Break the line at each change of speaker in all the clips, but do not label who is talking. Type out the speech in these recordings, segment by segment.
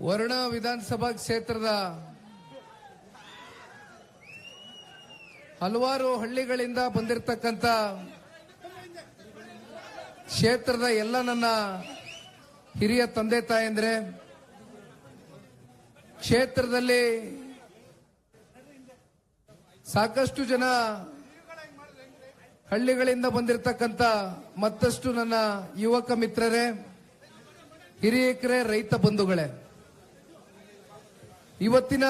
ವರುಣ ವಿಧಾನಸಭಾ ಕ್ಷೇತ್ರದ ಹಲವಾರು ಹಳ್ಳಿಗಳಿಂದ ಬಂದಿರತಕ್ಕಂತ ಕ್ಷೇತ್ರದ ಎಲ್ಲ ನನ್ನ ಹಿರಿಯ ತಂದೆ ತಾಯಂದ್ರೆ, ಕ್ಷೇತ್ರದಲ್ಲಿ ಸಾಕಷ್ಟು ಜನ ಹಳ್ಳಿಗಳಿಂದ ಬಂದಿರತಕ್ಕಂತ ಮತ್ತಷ್ಟು ನನ್ನ ಯುವಕ ಮಿತ್ರರೇ, ಹಿರಿಯಕರೇ, ರೈತ ಬಂಧುಗಳೇ, ಇವತ್ತಿನ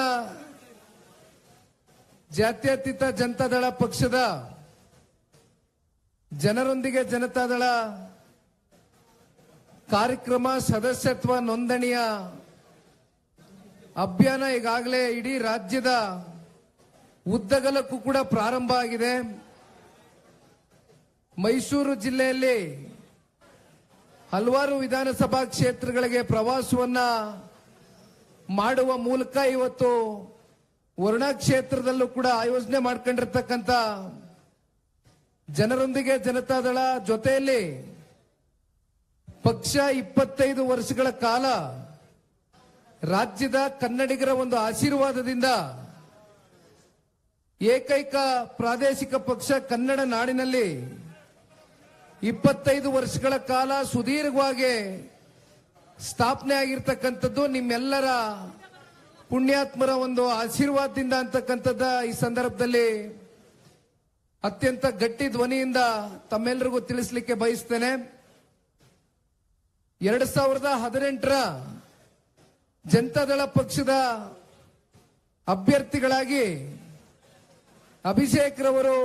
ಜಾತ್ಯತೀತ ಜನತಾದಳ ಪಕ್ಷದ ಜನರೊಂದಿಗೆ ಜನತಾದಳ ಕಾರ್ಯಕ್ರಮ ಸದಸ್ಯತ್ವ ನೋಂದಣಿಯ ಅಭಿಯಾನ ಈಗಾಗಲೇ ಇಡೀ ರಾಜ್ಯದ ಉದ್ದಗಲಕ್ಕೂ ಕೂಡ ಪ್ರಾರಂಭ ಆಗಿದೆ. ಮೈಸೂರು ಜಿಲ್ಲೆಯಲ್ಲಿ ಹಲವಾರು ವಿಧಾನಸಭಾ ಕ್ಷೇತ್ರಗಳಿಗೆ ಪ್ರವಾಸವನ್ನ ಮಾಡುವ ಮೂಲಕ ಇವತ್ತು ವರುಣಾ ಕ್ಷೇತ್ರದಲ್ಲೂ ಕೂಡ ಆಯೋಜನೆ ಮಾಡ್ಕೊಂಡಿರ್ತಕ್ಕಂಥ ಜನರೊಂದಿಗೆ ಜನತಾದಳ ಜೊತೆಯಲ್ಲಿ ಪಕ್ಷ 25 ವರ್ಷಗಳ ಕಾಲ ರಾಜ್ಯದ ಕನ್ನಡಿಗರ ಒಂದು ಆಶೀರ್ವಾದದಿಂದ ಏಕೈಕ ಪ್ರಾದೇಶಿಕ ಪಕ್ಷ ಕನ್ನಡ ನಾಡಿನಲ್ಲಿ 25 ವರ್ಷಗಳ ಕಾಲ ಸುದೀರ್ಘವಾಗಿ ಸ್ಥಾಪನೆ ಆಗಿರ್ತಕ್ಕಂಥದ್ದು ನಿಮ್ಮೆಲ್ಲರ ಪುಣ್ಯಾತ್ಮರ ಒಂದು ಆಶೀರ್ವಾದದಿಂದ ಅಂತಕ್ಕಂಥದ್ದ ಈ ಸಂದರ್ಭದಲ್ಲಿ ಅತ್ಯಂತ ಗಟ್ಟಿ ಧ್ವನಿಯಿಂದ ತಮ್ಮೆಲ್ಲರಿಗೂ ತಿಳಿಸಲಿಕ್ಕೆ ಬಯಸ್ತೇನೆ. 2018ರ ಜನತಾದಳ ಪಕ್ಷದ ಅಭ್ಯರ್ಥಿಗಳಾಗಿ ಅಭಿಷೇಕ್ ರವರು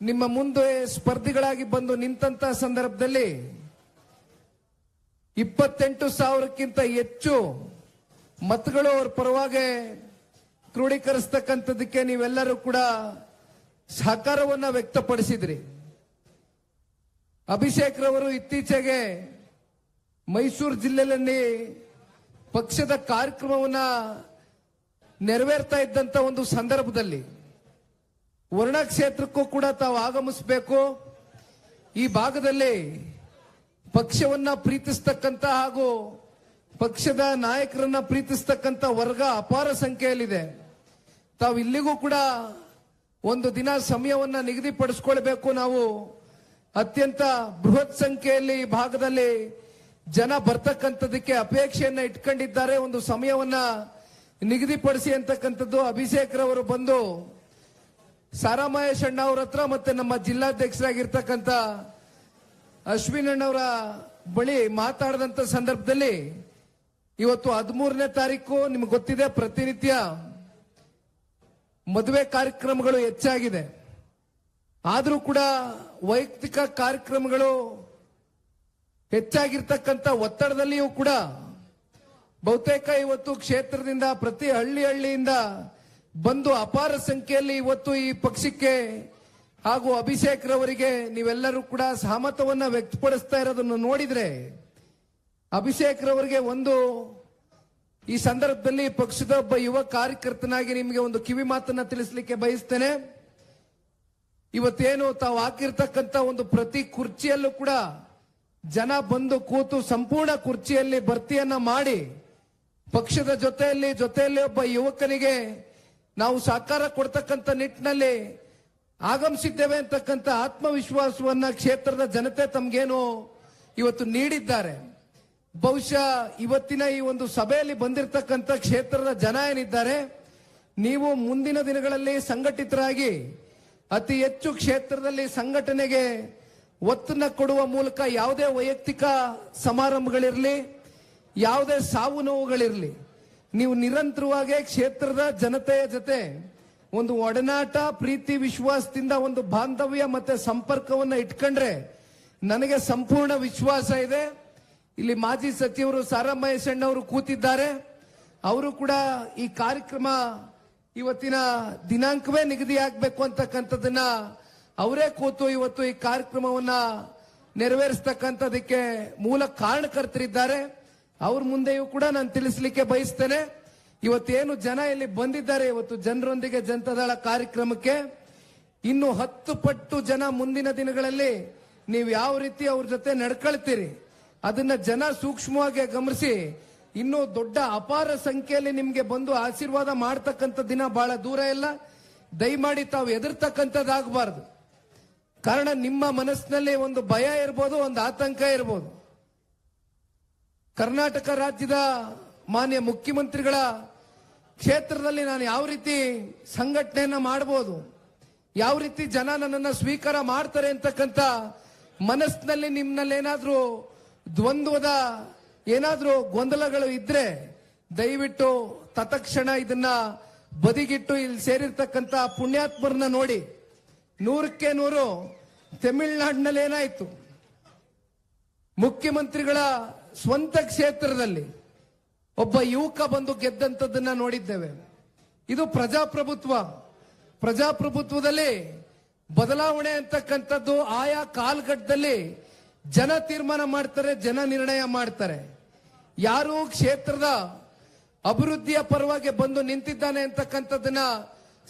ನಿಮ್ಮ ಮುಂದೆ ಸ್ಪರ್ಧಿಗಳಾಗಿ ಬಂದು ನಿಂತ ಸಂದರ್ಭದಲ್ಲಿ 28,000ಕ್ಕಿಂತ ಹೆಚ್ಚು ಮತಗಳು ಅವರ ಪರವಾಗಿ ಕ್ರೋಢೀಕರಿಸತಕ್ಕಂಥದಕ್ಕೆ ನೀವೆಲ್ಲರೂ ಕೂಡ ಸಹಕಾರವನ್ನ ವ್ಯಕ್ತಪಡಿಸಿದ್ರಿ. ಅಭಿಷೇಕ್ ರವರು ಇತ್ತೀಚೆಗೆ ಮೈಸೂರು ಜಿಲ್ಲೆಯಲ್ಲಿ ಪಕ್ಷದ ಕಾರ್ಯಕ್ರಮವನ್ನ ನೆರವೇರ್ತಾ ಇದ್ದಂತ ಒಂದು ಸಂದರ್ಭದಲ್ಲಿ ವರುಣಾ ಕ್ಷೇತ್ರಕ್ಕೂ ಕೂಡ ತಾವು ಆಗಮಿಸಬೇಕು. ಈ ಭಾಗದಲ್ಲಿ ಪಕ್ಷವನ್ನ ಪ್ರೀತಿಸ್ತಕ್ಕಂಥ ಹಾಗೂ ಪಕ್ಷದ ನಾಯಕರನ್ನ ಪ್ರೀತಿಸ್ತಕ್ಕಂಥ ವರ್ಗ ಅಪಾರ ಸಂಖ್ಯೆಯಲ್ಲಿದೆ. ತಾವು ಇಲ್ಲಿಗೂ ಕೂಡ ಒಂದು ದಿನ ಸಮಯವನ್ನ ನಿಗದಿಪಡಿಸಿಕೊಳ್ಬೇಕು. ನಾವು ಅತ್ಯಂತ ಬೃಹತ್ ಸಂಖ್ಯೆಯಲ್ಲಿ ಈ ಭಾಗದಲ್ಲಿ ಜನ ಬರ್ತಕ್ಕಂಥದಕ್ಕೆ ಅಪೇಕ್ಷೆಯನ್ನ ಇಟ್ಕೊಂಡಿದ್ದಾರೆ. ಒಂದು ಸಮಯವನ್ನ ನಿಗದಿಪಡಿಸಿ ಅಂತಕ್ಕಂಥದ್ದು ಅಭಿಷೇಕ್ ರವರು ಬಂದು ಸಾರಾ ಮಹೇಶ್ ಅಣ್ಣ ಅವ್ರ ಹತ್ರ ಮತ್ತೆ ನಮ್ಮ ಜಿಲ್ಲಾಧ್ಯಕ್ಷರಾಗಿರ್ತಕ್ಕಂಥ ಅಶ್ವಿನ್ ಅಣ್ಣವರ ಬಳಿ ಮಾತಾಡಿದಂತ ಸಂದರ್ಭದಲ್ಲಿ ಇವತ್ತು 13ನೇ ತಾರೀಕು ನಿಮ್ಗೆ ಗೊತ್ತಿದೆ, ಪ್ರತಿನಿತ್ಯ ಮದುವೆ ಕಾರ್ಯಕ್ರಮಗಳು ಹೆಚ್ಚಾಗಿದೆ. ಆದ್ರೂ ಕೂಡ ವೈಯಕ್ತಿಕ ಕಾರ್ಯಕ್ರಮಗಳು ಹೆಚ್ಚಾಗಿರ್ತಕ್ಕಂಥ ಒತ್ತಡದಲ್ಲಿಯೂ ಕೂಡ ಬಹುತೇಕ ಇವತ್ತು ಕ್ಷೇತ್ರದಿಂದ ಪ್ರತಿ ಹಳ್ಳಿಯಿಂದ ಬಂದು ಅಪಾರ ಸಂಖ್ಯೆಯಲ್ಲಿ ಇವತ್ತು ಈ ಪಕ್ಷಕ್ಕೆ ಹಾಗೂ ಅಭಿಷೇಕ್ ರವರಿಗೆ ನೀವೆಲ್ಲರೂ ಕೂಡ ಸಹಮತವನ್ನ ವ್ಯಕ್ತಪಡಿಸ್ತಾ ಇರೋದನ್ನು ನೋಡಿದ್ರೆ ಅಭಿಷೇಕ್ ರವರಿಗೆ ಒಂದು ಈ ಸಂದರ್ಭದಲ್ಲಿ ಪಕ್ಷದ ಒಬ್ಬ ಯುವ ಕಾರ್ಯಕರ್ತನಾಗಿ ನಿಮಗೆ ಒಂದು ಕಿವಿ ಮಾತನ್ನ ತಿಳಿಸಲಿಕ್ಕೆ ಬಯಸ್ತೇನೆ. ಇವತ್ತೇನು ತಾವು ಹಾಕಿರ್ತಕ್ಕಂಥ ಒಂದು ಪ್ರತಿ ಕುರ್ಚಿಯಲ್ಲೂ ಕೂಡ ಜನ ಬಂದು ಕೂತು ಸಂಪೂರ್ಣ ಕುರ್ಚಿಯಲ್ಲಿ ಭರ್ತಿಯನ್ನ ಮಾಡಿ ಪಕ್ಷದ ಜೊತೆಯಲ್ಲಿ ಒಬ್ಬ ಯುವಕನಿಗೆ ನಾವು ಸಹಕಾರ ಕೊಡ್ತಕ್ಕಂಥ ನಿಟ್ಟಿನಲ್ಲಿ ಆಗಮಿಸಿದ್ದೇವೆ ಅಂತಕ್ಕಂಥ ಆತ್ಮವಿಶ್ವಾಸವನ್ನ ಕ್ಷೇತ್ರದ ಜನತೆ ತಮ್ಗೇನು ಇವತ್ತು ನೀಡಿದ್ದಾರೆ. ಬಹುಶಃ ಇವತ್ತಿನ ಈ ಒಂದು ಸಭೆಯಲ್ಲಿ ಬಂದಿರತಕ್ಕಂಥ ಕ್ಷೇತ್ರದ ಜನ ಏನಿದ್ದಾರೆ, ನೀವು ಮುಂದಿನ ದಿನಗಳಲ್ಲಿ ಸಂಘಟಿತರಾಗಿ ಅತಿ ಹೆಚ್ಚು ಕ್ಷೇತ್ರದಲ್ಲಿ ಸಂಘಟನೆಗೆ ಒತ್ತನ್ನ ಕೊಡುವ ಮೂಲಕ ಯಾವುದೇ ವೈಯಕ್ತಿಕ ಸಮಾರಂಭಗಳಿರಲಿ, ಯಾವುದೇ ಸಾವು ನೋವುಗಳಿರಲಿ, ನೀವು ನಿರಂತರವಾಗಿ ಕ್ಷೇತ್ರದ ಜನತೆಯ ಜೊತೆ ಒಂದು ಒಡನಾಟ, ಪ್ರೀತಿ, ವಿಶ್ವಾಸದಿಂದ ಒಂದು ಬಾಂಧವ್ಯ ಮತ್ತೆ ಸಂಪರ್ಕವನ್ನ ಇಟ್ಕೊಂಡ್ರೆ ನನಗೆ ಸಂಪೂರ್ಣ ವಿಶ್ವಾಸ ಇದೆ. ಇಲ್ಲಿ ಮಾಜಿ ಸಚಿವರು ಸಾರಾ ಮಹೇಶ್ ಅಣ್ಣವರು ಕೂತಿದ್ದಾರೆ. ಅವರು ಕೂಡ ಈ ಕಾರ್ಯಕ್ರಮ ಇವತ್ತಿನ ದಿನಾಂಕವೇ ನಿಗದಿ ಆಗ್ಬೇಕು ಅಂತಕ್ಕಂಥದ್ದನ್ನ ಅವರೇ ಕೂತು ಇವತ್ತು ಈ ಕಾರ್ಯಕ್ರಮವನ್ನ ನೆರವೇರಿಸತಕ್ಕಂಥದಕ್ಕೆ ಮೂಲ ಕಾರಣಕರ್ತರಿದ್ದಾರೆ. ಅವ್ರ ಮುಂದೆಯೂ ಕೂಡ ನಾನು ತಿಳಿಸ್ಲಿಕ್ಕೆ ಬಯಸ್ತೇನೆ. ಇವತ್ತೇನು ಜನ ಇಲ್ಲಿ ಬಂದಿದ್ದಾರೆ, ಇವತ್ತು ಜನರೊಂದಿಗೆ ಜನತಾದಳ ಕಾರ್ಯಕ್ರಮಕ್ಕೆ ಇನ್ನು 10 ಪಟ್ಟು ಜನ ಮುಂದಿನ ದಿನಗಳಲ್ಲಿ ನೀವು ಯಾವ ರೀತಿ ಅವ್ರ ಜೊತೆ ನಡ್ಕೊಳ್ತೀರಿ ಅದನ್ನ ಜನ ಸೂಕ್ಷ್ಮವಾಗಿ ಗಮನಿಸಿ ಇನ್ನೂ ದೊಡ್ಡ ಅಪಾರ ಸಂಖ್ಯೆಯಲ್ಲಿ ನಿಮ್ಗೆ ಬಂದು ಆಶೀರ್ವಾದ ಮಾಡ್ತಕ್ಕಂಥ ದಿನ ಬಹಳ ದೂರ ಇಲ್ಲ. ದಯಮಾಡಿ ತಾವು ಎದುರ್ತಕ್ಕಂಥದ್ದಾಗಬಾರ್ದು. ಕಾರಣ ನಿಮ್ಮ ಮನಸ್ಸಿನಲ್ಲಿ ಒಂದು ಭಯ ಇರ್ಬೋದು, ಒಂದು ಆತಂಕ ಇರ್ಬೋದು. ಕರ್ನಾಟಕ ರಾಜ್ಯದ ಮಾನ್ಯ ಮುಖ್ಯಮಂತ್ರಿಗಳ ಕ್ಷೇತ್ರದಲ್ಲಿ ನಾನು ಯಾವ ರೀತಿ ಸಂಘಟನೆಯನ್ನ ಮಾಡಬಹುದು, ಯಾವ ರೀತಿ ಜನ ನನ್ನನ್ನು ಸ್ವೀಕಾರ ಮಾಡ್ತಾರೆ ಅಂತಕ್ಕಂಥ ಮನಸ್ಸಿನಲ್ಲಿ ನಿಮ್ಮಲ್ಲಿ ಏನಾದ್ರೂ ದ್ವಂದ್ವದ ಏನಾದ್ರೂ ಗೊಂದಲಗಳು ಇದ್ರೆ ದಯವಿಟ್ಟು ತತ್ಕ್ಷಣ ಇದನ್ನ ಬದಿಗಿಟ್ಟು ಇಲ್ಲಿ ಸೇರಿರ್ತಕ್ಕಂಥ ಪುಣ್ಯಾತ್ಮರನ್ನ ನೋಡಿ. 100ಕ್ಕೆ 100 ತಮಿಳುನಾಡಿನಲ್ಲಿ ಏನಾಯ್ತು, ಮುಖ್ಯಮಂತ್ರಿಗಳ ಸ್ವಂತ ಕ್ಷೇತ್ರದಲ್ಲಿ ಒಬ್ಬ ಯುವಕ ಬಂದು ಗೆದ್ದಂಥದ್ದನ್ನ ನೋಡಿದ್ದೇವೆ. ಇದು ಪ್ರಜಾಪ್ರಭುತ್ವದಲ್ಲಿ ಬದಲಾವಣೆ ಅಂತಕ್ಕಂಥದ್ದು ಆಯಾ ಕಾಲಘಟ್ಟದಲ್ಲಿ ಜನ ತೀರ್ಮಾನ ಮಾಡ್ತಾರೆ, ಜನ ನಿರ್ಣಯ ಮಾಡ್ತಾರೆ. ಯಾರು ಕ್ಷೇತ್ರದ ಅಭಿವೃದ್ಧಿಯ ಪರವಾಗಿ ಬಂದು ನಿಂತಿದ್ದಾನೆ ಅಂತಕ್ಕಂಥದ್ದನ್ನ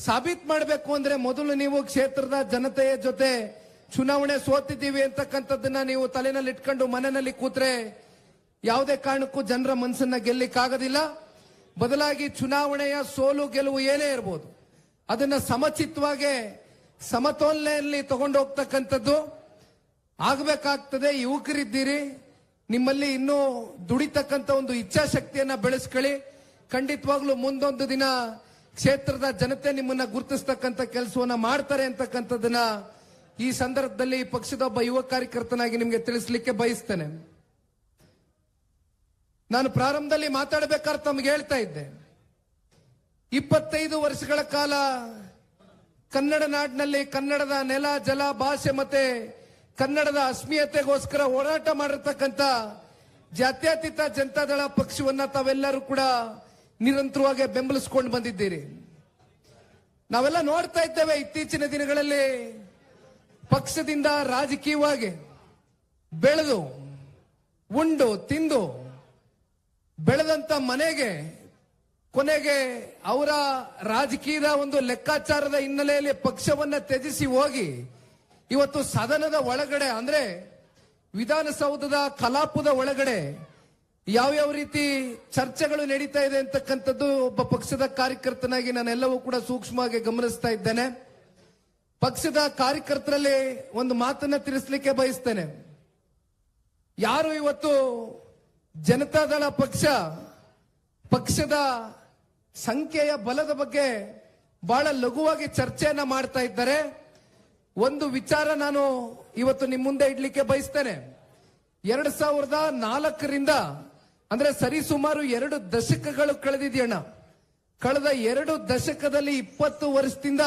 ಸಾಬೀತ್ ಮಾಡಬೇಕು ಅಂದ್ರೆ ಮೊದಲು ನೀವು ಕ್ಷೇತ್ರದ ಜನತೆಯ ಜೊತೆ ಚುನಾವಣೆ ಸೋತಿದ್ದೀವಿ ಅಂತಕ್ಕಂಥದ್ದನ್ನ ನೀವು ತಲೆನಲ್ಲಿ ಇಟ್ಕೊಂಡು ಮನೆಯಲ್ಲಿ ಕೂತ್ರೆ ಯಾವುದೇ ಕಾರಣಕ್ಕೂ ಜನರ ಮನಸ್ಸನ್ನ ಗೆಲ್ಲಿಕ್ಕಾಗೋದಿಲ್ಲ. ಬದಲಾಗಿ ಚುನಾವಣೆಯ ಸೋಲು ಗೆಲುವು ಏನೇ ಇರ್ಬೋದು, ಅದನ್ನ ಸಮಚಿತ್ತವಾಗಿ ಸಮತೋಲನೆಯಲ್ಲಿ ತಗೊಂಡು ಹೋಗ್ತಕ್ಕಂಥದ್ದು ಆಗಬೇಕಾಗ್ತದೆ. ಯುವಕರಿದ್ದೀರಿ, ನಿಮ್ಮಲ್ಲಿ ಇನ್ನೂ ದುಡಿತಕ್ಕಂಥ ಒಂದು ಇಚ್ಛಾಶಕ್ತಿಯನ್ನ ಬೆಳೆಸ್ಕೊಳ್ಳಿ. ಖಂಡಿತವಾಗ್ಲೂ ಮುಂದೊಂದು ದಿನ ಕ್ಷೇತ್ರದ ಜನತೆ ನಿಮ್ಮನ್ನ ಗುರುತಿಸ್ತಕ್ಕಂಥ ಕೆಲಸವನ್ನ ಮಾಡ್ತಾರೆ ಅಂತಕ್ಕಂಥದ್ದನ್ನ ಈ ಸಂದರ್ಭದಲ್ಲಿ ಪಕ್ಷದ ಒಬ್ಬ ಯುವ ಕಾರ್ಯಕರ್ತನಾಗಿ ನಿಮ್ಗೆ ತಿಳಿಸ್ಲಿಕ್ಕೆ ಬಯಸ್ತೇನೆ. ನಾನು ಪ್ರಾರಂಭದಲ್ಲಿ ಮಾತಾಡಬೇಕಾದ್ರೆ ತಮ್ಗೆ ಹೇಳ್ತಾ ಇದ್ದೆ, 25 ವರ್ಷಗಳ ಕಾಲ ಕನ್ನಡ ನಾಡಿನಲ್ಲಿ ಕನ್ನಡದ ನೆಲ, ಜಲ, ಭಾಷೆ ಮತ್ತೆ ಕನ್ನಡದ ಅಸ್ಮಿಯತೆಗೋಸ್ಕರ ಹೋರಾಟ ಮಾಡಿರ್ತಕ್ಕಂಥ ಜಾತ್ಯತೀತ ಜನತಾದಳ ಪಕ್ಷವನ್ನ ತಾವೆಲ್ಲರೂ ಕೂಡ ನಿರಂತರವಾಗಿ ಬೆಂಬಲಿಸಿಕೊಂಡು ಬಂದಿದ್ದೀರಿ. ನಾವೆಲ್ಲ ನೋಡ್ತಾ ಇದ್ದೇವೆ ಇತ್ತೀಚಿನ ದಿನಗಳಲ್ಲಿ ಪಕ್ಷದಿಂದ ರಾಜಕೀಯವಾಗಿ ಬೆಳೆದು ಉಂಡು ತಿಂದು ಬೆಳೆದಂತ ಮನೆಗೆ ಕೊನೆಗೆ ಅವರ ರಾಜಕೀಯದ ಒಂದು ಲೆಕ್ಕಾಚಾರದ ಹಿನ್ನೆಲೆಯಲ್ಲಿ ಪಕ್ಷವನ್ನ ತ್ಯಜಿಸಿ ಹೋಗಿ ಇವತ್ತು ಸದನದ ಒಳಗಡೆ ಅಂದ್ರೆ ವಿಧಾನಸೌಧದ ಕಲಾಪದ ಒಳಗಡೆ ಯಾವ್ಯಾವ ರೀತಿ ಚರ್ಚೆಗಳು ನಡೀತಾ ಇದೆ ಅಂತಕ್ಕಂಥದ್ದು ಒಬ್ಬ ಪಕ್ಷದ ಕಾರ್ಯಕರ್ತನಾಗಿ ನಾನೆಲ್ಲವೂ ಕೂಡ ಸೂಕ್ಷ್ಮವಾಗಿ ಗಮನಿಸ್ತಾ ಇದ್ದೇನೆ. ಪಕ್ಷದ ಕಾರ್ಯಕರ್ತರಲ್ಲಿ ಒಂದು ಮಾತನ್ನ ತಿಳಿಸ್ಲಿಕ್ಕೆ ಬಯಸ್ತೇನೆ. ಯಾರು ಇವತ್ತು ಜನತಾದಳ ಪಕ್ಷದ ಸಂಖ್ಯೆಯ ಬಲದ ಬಗ್ಗೆ ಬಹಳ ಲಘುವಾಗಿ ಚರ್ಚೆಯನ್ನ ಮಾಡ್ತಾ ಇದ್ದಾರೆ, ಒಂದು ವಿಚಾರ ನಾನು ಇವತ್ತು ನಿಮ್ಮ ಮುಂದೆ ಇಡ್ಲಿಕ್ಕೆ ಬಯಸ್ತೇನೆ. 2004ರಿಂದ ಅಂದ್ರೆ ಸರಿಸುಮಾರು 2 ದಶಕಗಳು ಕಳೆದಿದೆಯಣ್ಣ. ಕಳೆದ 2 ದಶಕದಲ್ಲಿ 20 ವರ್ಷದಿಂದ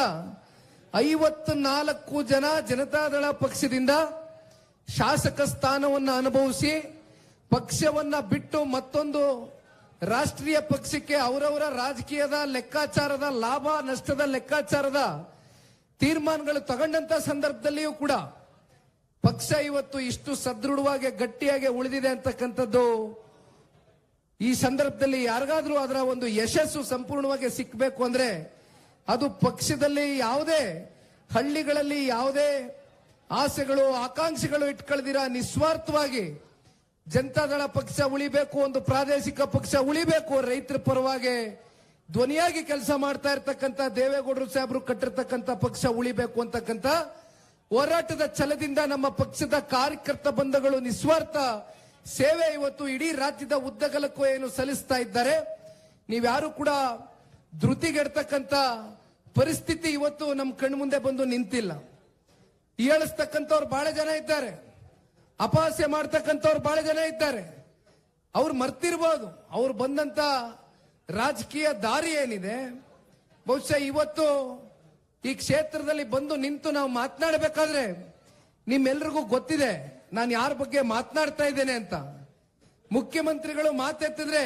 54 ಜನ ಜನತಾದಳ ಪಕ್ಷದಿಂದ ಶಾಸಕ ಸ್ಥಾನವನ್ನು ಅನುಭವಿಸಿ ಪಕ್ಷವನ್ನ ಬಿಟ್ಟು ಮತ್ತೊಂದು ರಾಷ್ಟ್ರೀಯ ಪಕ್ಷಕ್ಕೆ ಅವರವರ ರಾಜಕೀಯದ ಲೆಕ್ಕಾಚಾರದ ಲಾಭ ನಷ್ಟದ ಲೆಕ್ಕಾಚಾರದ ತೀರ್ಮಾನಗಳು ತಗೊಂಡಂತ ಸಂದರ್ಭದಲ್ಲಿಯೂ ಕೂಡ ಪಕ್ಷ ಇವತ್ತು ಇಷ್ಟು ಸದೃಢವಾಗಿ ಗಟ್ಟಿಯಾಗಿ ಉಳಿದಿದೆ ಅಂತಕ್ಕಂಥದ್ದು ಈ ಸಂದರ್ಭದಲ್ಲಿ ಯಾರಿಗಾದ್ರೂ ಅದರ ಒಂದು ಯಶಸ್ಸು ಸಂಪೂರ್ಣವಾಗಿ ಸಿಕ್ಕಬೇಕು ಅಂದ್ರೆ ಅದು ಪಕ್ಷದಲ್ಲಿ ಯಾವುದೇ ಹಳ್ಳಿಗಳಲ್ಲಿ ಯಾವುದೇ ಆಸೆಗಳು ಆಕಾಂಕ್ಷೆಗಳು ಇಟ್ಕೊಳ್ದಿರ ನಿಸ್ವಾರ್ಥವಾಗಿ ಜನತಾದಳ ಪಕ್ಷ ಉಳಿಬೇಕು, ಒಂದು ಪ್ರಾದೇಶಿಕ ಪಕ್ಷ ಉಳಿಬೇಕು, ರೈತರ ಪರವಾಗಿ ಧ್ವನಿಯಾಗಿ ಕೆಲಸ ಮಾಡ್ತಾ ಇರ್ತಕ್ಕಂಥ ದೇವೇಗೌಡರು ಸಾಹೇಬರು ಕಟ್ಟಿರ್ತಕ್ಕಂಥ ಪಕ್ಷ ಉಳಿಬೇಕು ಅಂತಕ್ಕಂಥ ಹೋರಾಟದ ಛಲದಿಂದ ನಮ್ಮ ಪಕ್ಷದ ಕಾರ್ಯಕರ್ತ ಬಂಧುಗಳು ನಿಸ್ವಾರ್ಥ ಸೇವೆ ಇವತ್ತು ಇಡೀ ರಾಜ್ಯದ ಉದ್ದಗಲಕ್ಕೂ ಏನು ಸಲ್ಲಿಸ್ತಾ ಇದ್ದಾರೆ. ನೀವ್ಯಾರು ಕೂಡ ಧೃತಿಗೆಡ್ತಕ್ಕಂಥ ಪರಿಸ್ಥಿತಿ ಇವತ್ತು ನಮ್ಮ ಕಣ್ಮುಂದೆ ಬಂದು ನಿಂತಿಲ್ಲ. ಹೀಯಾಳಿಸ್ತಕ್ಕಂಥವ್ರು ಬಹಳ ಜನ ಇದ್ದಾರೆ, ಅಪಹಾಸ್ಯ ಮಾಡ್ತಕ್ಕಂಥವ್ರು ಬಹಳ ಜನ ಇದ್ದಾರೆ. ಅವ್ರು ಮರ್ತಿರ್ಬೋದು ಅವ್ರು ಬಂದಂತ ರಾಜಕೀಯ ದಾರಿ ಏನಿದೆ. ಬಹುಶಃ ಇವತ್ತು ಈ ಕ್ಷೇತ್ರದಲ್ಲಿ ಬಂದು ನಿಂತು ನಾವು ಮಾತನಾಡಬೇಕಾದ್ರೆ ನಿಮ್ಮೆಲ್ರಿಗೂ ಗೊತ್ತಿದೆ ನಾನು ಯಾರ ಬಗ್ಗೆ ಮಾತನಾಡ್ತಾ ಇದ್ದೇನೆ ಅಂತ. ಮುಖ್ಯಮಂತ್ರಿಗಳು ಮಾತೆತ್ತಿದ್ರೆ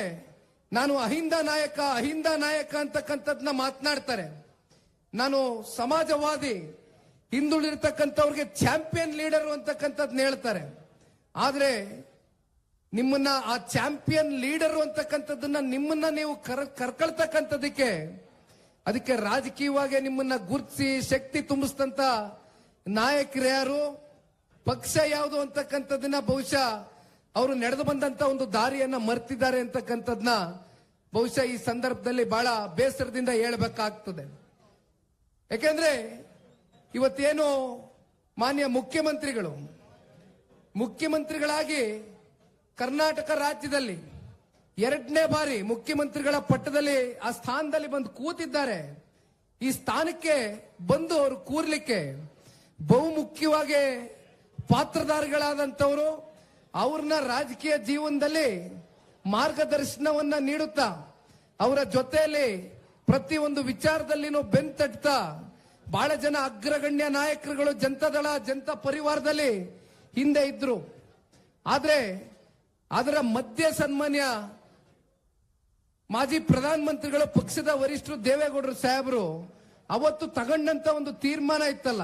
ನಾನು ಅಹಿಂದ ನಾಯಕ ಅಂತಕ್ಕಂಥದ್ನ ಮಾತನಾಡ್ತಾರೆ. ನಾನು ಸಮಾಜವಾದಿ, ಹಿಂದುಳಿರ್ತಕ್ಕಂಥವ್ರಿಗೆ ಚಾಂಪಿಯನ್ ಲೀಡರ್ ಅಂತಕ್ಕಂಥದ್ನ ಹೇಳ್ತಾರೆ. ಆದ್ರೆ ನಿಮ್ಮನ್ನ ಆ ಚಾಂಪಿಯನ್ ಲೀಡರ್ ಅಂತಕ್ಕಂಥದ್ದನ್ನ ನಿಮ್ಮನ್ನ ನೀವು ಕರ್ಕೊಳ್ತಕ್ಕಂಥದಕ್ಕೆ ಅದಕ್ಕೆ ರಾಜಕೀಯವಾಗಿ ನಿಮ್ಮನ್ನ ಗುರುತಿಸಿ ಶಕ್ತಿ ತುಂಬಿಸ್ತಂತ ನಾಯಕರು ಯಾರು, ಪಕ್ಷ ಯಾವುದು ಅಂತಕ್ಕಂಥದ್ದನ್ನ ಬಹುಶಃ ಅವರು ನಡೆದು ಬಂದಂತ ಒಂದು ದಾರಿಯನ್ನ ಮರ್ತಿದ್ದಾರೆ ಅಂತಕ್ಕಂಥದ್ನ ಬಹುಶಃ ಈ ಸಂದರ್ಭದಲ್ಲಿ ಬಹಳ ಬೇಸರದಿಂದ ಹೇಳ್ಬೇಕಾಗ್ತದೆ. ಯಾಕೆಂದ್ರೆ ಇವತ್ತೇನು ಮಾನ್ಯ ಮುಖ್ಯಮಂತ್ರಿಗಳಾಗಿ ಕರ್ನಾಟಕ ರಾಜ್ಯದಲ್ಲಿ 2ನೇ ಬಾರಿ ಮುಖ್ಯಮಂತ್ರಿಗಳ ಪಟ್ಟದಲ್ಲಿ ಆ ಸ್ಥಾನದಲ್ಲಿ ಬಂದು ಕೂತಿದ್ದಾರೆ. ಈ ಸ್ಥಾನಕ್ಕೆ ಬಂದು ಅವರು ಕೂರ್ಲಿಕ್ಕೆ ಬಹುಮುಖ್ಯವಾಗಿ ಪಾತ್ರಧಾರಿಗಳಾದಂಥವರು ಅವ್ರನ್ನ ರಾಜಕೀಯ ಜೀವನದಲ್ಲಿ ಮಾರ್ಗದರ್ಶನವನ್ನ ನೀಡುತ್ತಾ ಅವರ ಜೊತೆಯಲ್ಲಿ ಪ್ರತಿಯೊಂದು ವಿಚಾರದಲ್ಲಿನೂ ಬೆಂತಟ್ತಾ ಬಹಳ ಜನ ಅಗ್ರಗಣ್ಯ ನಾಯಕರುಗಳು ಜನತಾದಳ ಜನತಾ ಪರಿವಾರದಲ್ಲಿ ಹಿಂದೆ ಇದ್ರು. ಆದ್ರೆ ಅದರ ಮಧ್ಯೆ ಸನ್ಮಾನ್ಯ ಮಾಜಿ ಪ್ರಧಾನಮಂತ್ರಿಗಳು ಪಕ್ಷದ ವರಿಷ್ಠರು ದೇವೇಗೌಡರು ಸಾಹೇಬರು ಅವತ್ತು ತಗೊಂಡಂತ ಒಂದು ತೀರ್ಮಾನ ಇತ್ತಲ್ಲ,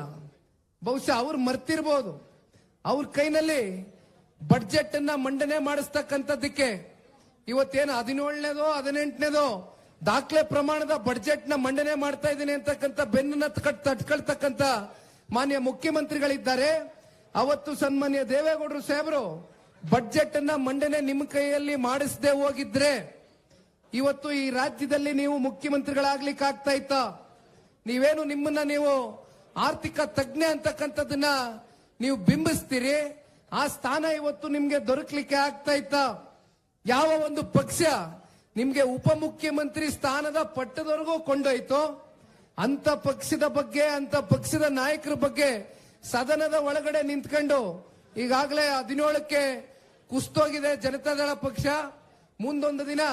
ಬಹುಶಃ ಅವ್ರು ಮರ್ತಿರ್ಬೋದು. ಅವ್ರ ಕೈನಲ್ಲಿ ಬಡ್ಜೆಟ್ ಅನ್ನ ಮಂಡನೆ ಮಾಡಿಸ್ತಕ್ಕಂಥದ್ದಕ್ಕೆ ಇವತ್ತೇನು 17ನೇದೋ 18ನೇದೋ ದಾಖಲೆ ಪ್ರಮಾಣದ ಬಡ್ಜೆಟ್ ನ ಮಂಡನೆ ಮಾಡ್ತಾ ಇದ್ದೀನಿ ಅಂತಕ್ಕಂಥ ಬೆನ್ನ ತಟ್ಕೊಳ್ತಕ್ಕಂಥ ಮಾನ್ಯ ಮುಖ್ಯಮಂತ್ರಿಗಳಿದ್ದಾರೆ. ಅವತ್ತು ಸನ್ಮಾನ್ಯ ದೇವೇಗೌಡರು ಸಾಹೇಬರು ಬಡ್ಜೆಟ್ ಅನ್ನ ಮಂಡನೆ ನಿಮ್ಮ ಕೈಯಲ್ಲಿ ಮಾಡಿಸದೆ ಹೋಗಿದ್ರೆ ಇವತ್ತು ಈ ರಾಜ್ಯದಲ್ಲಿ ನೀವು ಮುಖ್ಯಮಂತ್ರಿಗಳಾಗ್ಲಿಕ್ಕೆ ಆಗ್ತಾ ಇತ್ತ? ನೀವೇನು ನಿಮ್ಮನ್ನ ನೀವು ಆರ್ಥಿಕ ತಜ್ಞ ಅಂತಕ್ಕಂಥದ್ದನ್ನ ನೀವು ಬಿಂಬಿಸ್ತೀರಿ, ಆ ಸ್ಥಾನ ಇವತ್ತು ನಿಮ್ಗೆ ದೊರಕಲಿಕ್ಕೆ ಆಗ್ತಾ ಇತ್ತ? ಯಾವ ಒಂದು ಪಕ್ಷ ನಿಮ್ಗೆ ಉಪಮುಖ್ಯಮಂತ್ರಿ ಸ್ಥಾನದ ಪಟ್ಟದವರೆಗೂ ಕೊಂಡೊಯ್ತು, ಅಂತ ಪಕ್ಷದ ಬಗ್ಗೆ ಅಂತ ಪಕ್ಷದ ನಾಯಕರ ಬಗ್ಗೆ ಸದನದ ಒಳಗಡೆ ನಿಂತ್ಕೊಂಡು ಈಗಾಗಲೇ 17ಕ್ಕೆ ಕುಸ್ತೋಗಿದೆ ಜನತಾದಳ ಪಕ್ಷ, ಮುಂದೊಂದು ದಿನ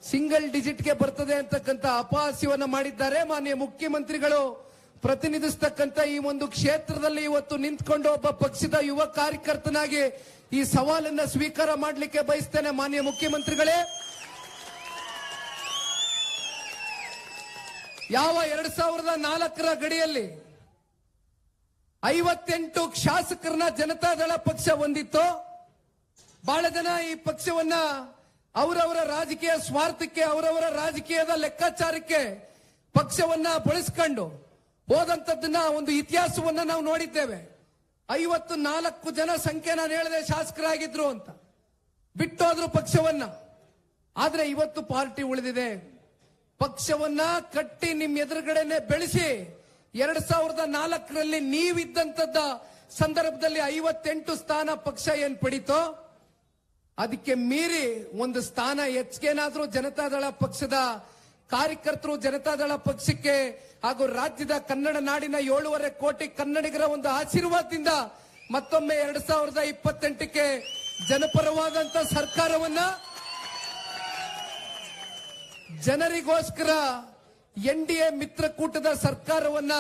ಸಿಂಗಲ್ ಡಿಜಿಟ್ಗೆ ಬರ್ತದೆ ಅಂತಕ್ಕಂಥ ಅಪಹಾಸ್ಯವನ್ನ ಮಾಡಿದ್ದಾರೆ. ಮಾನ್ಯ ಮುಖ್ಯಮಂತ್ರಿಗಳು ಪ್ರತಿನಿಧಿಸ್ತಕ್ಕಂಥ ಈ ಒಂದು ಕ್ಷೇತ್ರದಲ್ಲಿ ಇವತ್ತು ನಿಂತ್ಕೊಂಡು ಒಬ್ಬ ಪಕ್ಷದ ಯುವ ಕಾರ್ಯಕರ್ತನಾಗಿ ಈ ಸವಾಲನ್ನ ಸ್ವೀಕಾರ ಮಾಡಲಿಕ್ಕೆ ಬಯಸ್ತೇನೆ. ಮಾನ್ಯ ಮುಖ್ಯಮಂತ್ರಿಗಳೇ, ಯಾವ 2004ರ ಗಡಿಯಲ್ಲಿ 58 ಶಾಸಕರನ್ನ ಜನತಾದಳ ಪಕ್ಷ ಹೊಂದಿತ್ತು, ಬಹಳ ಜನ ಈ ಪಕ್ಷವನ್ನ ಅವರವರ ರಾಜಕೀಯ ಸ್ವಾರ್ಥಕ್ಕೆ ಅವರವರ ರಾಜಕೀಯದ ಲೆಕ್ಕಾಚಾರಕ್ಕೆ ಪಕ್ಷವನ್ನ ಬಳಸ್ಕೊಂಡು ಹೋದಂತದ್ದನ್ನ ಒಂದು ಇತಿಹಾಸವನ್ನ ನಾವು ನೋಡಿದ್ದೇವೆ. 54 ಜನ ಸಂಖ್ಯೆ ನಾನು ಹೇಳಿದೆ ಶಾಸಕರಾಗಿದ್ರು ಅಂತ ಬಿಟ್ಟೋದ್ರು ಪಕ್ಷವನ್ನ. ಆದ್ರೆ ಇವತ್ತು ಪಾರ್ಟಿ ಉಳಿದಿದೆ. ಪಕ್ಷವನ್ನ ಕಟ್ಟಿ ನಿಮ್ಮ ಎದುರುಗಡೆನೆ ಬೆಳೆಸಿ 2004ರಲ್ಲಿ ನೀವಿದ್ದಂತದ್ದ ಸಂದರ್ಭದಲ್ಲಿ 58 ಸ್ಥಾನ ಪಕ್ಷ ಏನ್ ಪಡೀತೋ ಅದಕ್ಕೆ ಮೀರಿ ಒಂದು ಸ್ಥಾನ ಹೆಚ್ಚಿಗೆನಾದ್ರೂ ಜನತಾದಳ ಪಕ್ಷದ ಕಾರ್ಯಕರ್ತರು ಜನತಾದಳ ಪಕ್ಷಕ್ಕೆ ಹಾಗೂ ರಾಜ್ಯದ ಕನ್ನಡ ನಾಡಿನ 7.5 ಕೋಟಿ ಕನ್ನಡಿಗರ ಒಂದು ಆಶೀರ್ವಾದದಿಂದ ಮತ್ತೊಮ್ಮೆ 2028ಕ್ಕೆ ಜನಪರವಾದಂತ ಸರ್ಕಾರವನ್ನ ಜನರಿಗೋಸ್ಕರ NDA ಮಿತ್ರಕೂಟದ ಸರ್ಕಾರವನ್ನ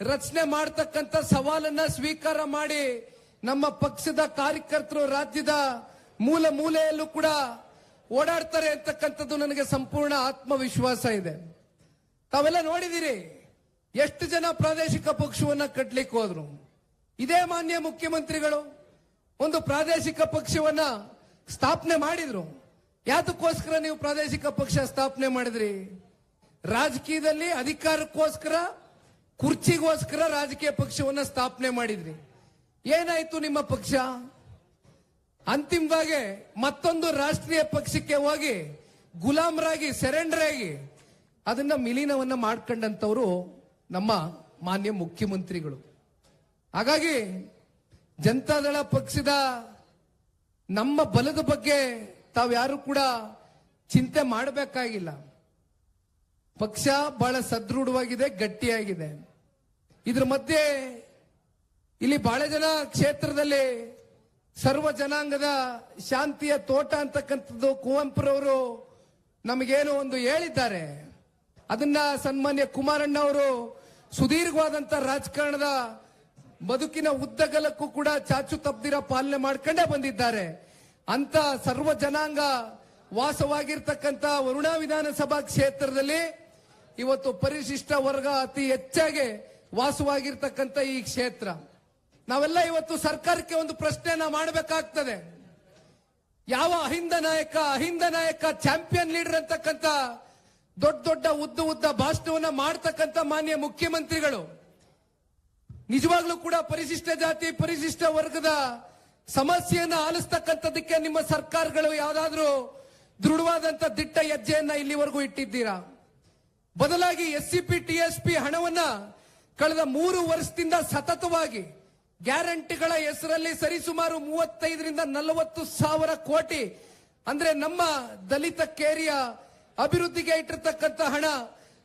ರಚನೆ ಮಾಡತಕ್ಕಂತ ಸವಾಲನ್ನ ಸ್ವೀಕಾರ ಮಾಡಿ ನಮ್ಮ ಪಕ್ಷದ ಕಾರ್ಯಕರ್ತರು ರಾಜ್ಯದ ಮೂಲ ಮೂಲೆಯಲ್ಲೂ ಕೂಡ ಓಡಾಡ್ತಾರೆ ಅಂತಕ್ಕಂಥದ್ದು ನನಗೆ ಸಂಪೂರ್ಣ ಆತ್ಮವಿಶ್ವಾಸ ಇದೆ. ತಾವೆಲ್ಲ ನೋಡಿದಿರಿ ಎಷ್ಟು ಜನ ಪ್ರಾದೇಶಿಕ ಪಕ್ಷವನ್ನ ಕಟ್ಲಿಕ್ಕೆ ಹೋದ್ರು. ಇದೇ ಮಾನ್ಯ ಮುಖ್ಯಮಂತ್ರಿಗಳು ಒಂದು ಪ್ರಾದೇಶಿಕ ಪಕ್ಷವನ್ನ ಸ್ಥಾಪನೆ ಮಾಡಿದ್ರು. ಯಾತಕ್ಕೋಸ್ಕರ ನೀವು ಪ್ರಾದೇಶಿಕ ಪಕ್ಷ ಸ್ಥಾಪನೆ ಮಾಡಿದ್ರಿ? ರಾಜಕೀಯದಲ್ಲಿ ಅಧಿಕಾರಕ್ಕೋಸ್ಕರ ಕುರ್ಚಿಗೋಸ್ಕರ ರಾಜಕೀಯ ಪಕ್ಷವನ್ನ ಸ್ಥಾಪನೆ ಮಾಡಿದ್ರಿ. ಏನಾಯ್ತು ನಿಮ್ಮ ಪಕ್ಷ? ಅಂತಿಮವಾಗಿ ಮತ್ತೊಂದು ರಾಷ್ಟ್ರೀಯ ಪಕ್ಷಕ್ಕೆ ಹೋಗಿ ಗುಲಾಮರಾಗಿ ಸೆರೆಂಡರ್ ಆಗಿ ಅದನ್ನ ವಿಲೀನವನ್ನ ಮಾಡ್ಕೊಂಡಂತವರು ನಮ್ಮ ಮಾನ್ಯ ಮುಖ್ಯಮಂತ್ರಿಗಳು. ಹಾಗಾಗಿ ಜನತಾದಳ ಪಕ್ಷದ ನಮ್ಮ ಬಲದ ಬಗ್ಗೆ ತಾವ್ಯಾರು ಕೂಡ ಚಿಂತೆ ಮಾಡಬೇಕಾಗಿಲ್ಲ. ಪಕ್ಷ ಬಹಳ ಸದೃಢವಾಗಿದೆ, ಗಟ್ಟಿಯಾಗಿದೆ. ಇದ್ರ ಮಧ್ಯೆ ಇಲ್ಲಿ ಬಹಳ ಜನ ಕ್ಷೇತ್ರದಲ್ಲಿ ಸರ್ವ ಜನಾಂಗದ ಶಾಂತಿಯ ತೋಟ ಅಂತಕ್ಕಂಥದ್ದು ಕುವೆಂಪುರವರು ನಮಗೇನು ಒಂದು ಹೇಳಿದ್ದಾರೆ. ಅದನ್ನ ಸನ್ಮಾನ್ಯ ಕುಮಾರಣ್ಣ ಅವರು ಸುದೀರ್ಘವಾದಂತ ರಾಜಕಾರಣದ ಬದುಕಿನ ಉದ್ದಗಲಕ್ಕೂ ಕೂಡ ಚಾಚು ತಪ್ಪದಿರ ಪಾಲನೆ ಮಾಡ್ಕೊಂಡೇ ಬಂದಿದ್ದಾರೆ. ಅಂತ ಸರ್ವ ಜನಾಂಗ ವಾಸವಾಗಿರ್ತಕ್ಕಂಥ ವರುಣಾ ವಿಧಾನಸಭಾ ಕ್ಷೇತ್ರದಲ್ಲಿ ಇವತ್ತು ಪರಿಶಿಷ್ಟ ವರ್ಗ ಅತಿ ಹೆಚ್ಚಾಗಿ ವಾಸವಾಗಿರ್ತಕ್ಕಂಥ ಈ ಕ್ಷೇತ್ರ, ನಾವೆಲ್ಲ ಇವತ್ತು ಸರ್ಕಾರಕ್ಕೆ ಒಂದು ಪ್ರಶ್ನೆನ ಮಾಡಬೇಕಾಗ್ತದೆ. ಯಾವ ಅಹಿಂದ ನಾಯಕ ಚಾಂಪಿಯನ್ ಲೀಡರ್ ಅಂತಕ್ಕಂಥ ದೊಡ್ಡ ಉದ್ದ ಭಾಷಣವನ್ನ ಮಾಡ್ತಕ್ಕಂಥ ಮಾನ್ಯ ಮುಖ್ಯಮಂತ್ರಿಗಳು ನಿಜವಾಗ್ಲೂ ಕೂಡ ಪರಿಶಿಷ್ಟ ಜಾತಿ ಪರಿಶಿಷ್ಟ ವರ್ಗದ ಸಮಸ್ಯೆಯನ್ನ ಆಲಿಸ್ತಕ್ಕಂಥದಕ್ಕೆ ನಿಮ್ಮ ಸರ್ಕಾರಗಳು ಯಾವ್ದಾದ್ರೂ ದೃಢವಾದಂತ ದಿಟ್ಟ ಹೆಜ್ಜೆಯನ್ನ ಇಲ್ಲಿವರೆಗೂ ಇಟ್ಟಿದ್ದೀರಾ? ಬದಲಾಗಿ SCP TSP ಹಣವನ್ನ ಕಳೆದ 3 ವರ್ಷದಿಂದ ಸತತವಾಗಿ ಗ್ಯಾರಂಟಿಗಳ ಹೆಸರಲ್ಲಿ ಸರಿಸುಮಾರು 35ರಿಂದ 40 ಸಾವಿರ ಕೋಟಿ, ಅಂದ್ರೆ ನಮ್ಮ ದಲಿತ ಕೇರಿಯ ಅಭಿವೃದ್ಧಿಗೆ ಇಟ್ಟಿರ್ತಕ್ಕಂಥ ಹಣ,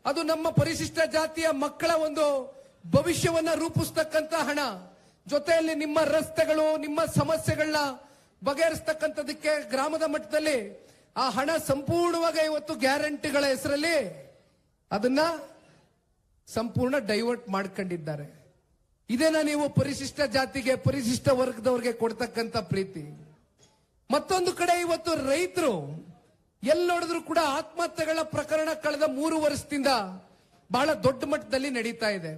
ಅದು ನಮ್ಮ ಪರಿಶಿಷ್ಟ ಜಾತಿಯ ಮಕ್ಕಳ ಒಂದು ಭವಿಷ್ಯವನ್ನ ರೂಪಿಸ್ತಕ್ಕಂಥ ಹಣ, ಜೊತೆಯಲ್ಲಿ ನಿಮ್ಮ ರಸ್ತೆಗಳು, ನಿಮ್ಮ ಸಮಸ್ಯೆಗಳನ್ನ ಬಗೆಹರಿಸ್ತಕ್ಕಂಥದಕ್ಕೆ ಗ್ರಾಮದ ಮಟ್ಟದಲ್ಲಿ ಆ ಹಣ ಸಂಪೂರ್ಣವಾಗಿ ಇವತ್ತು ಗ್ಯಾರಂಟಿಗಳ ಹೆಸರಲ್ಲಿ ಅದನ್ನ ಸಂಪೂರ್ಣ ಡೈವರ್ಟ್ ಮಾಡ್ಕೊಂಡಿದ್ದಾರೆ. ಇದೇನಾ ನೀವು ಪರಿಶಿಷ್ಟ ಜಾತಿಗೆ, ಪರಿಶಿಷ್ಟ ವರ್ಗದವ್ರಿಗೆ ಕೊಡ್ತಕ್ಕಂಥ ಪ್ರೀತಿ? ಮತ್ತೊಂದು ಕಡೆ ಇವತ್ತು ರೈತರು ಎಲ್ಲೋಡಿದ್ರು ಕೂಡ ಆತ್ಮಹತ್ಯೆಗಳ ಪ್ರಕರಣ ಕಳೆದ 3 ವರ್ಷದಿಂದ ಬಹಳ ದೊಡ್ಡ ಮಟ್ಟದಲ್ಲಿ ನಡೀತಾ ಇದೆ.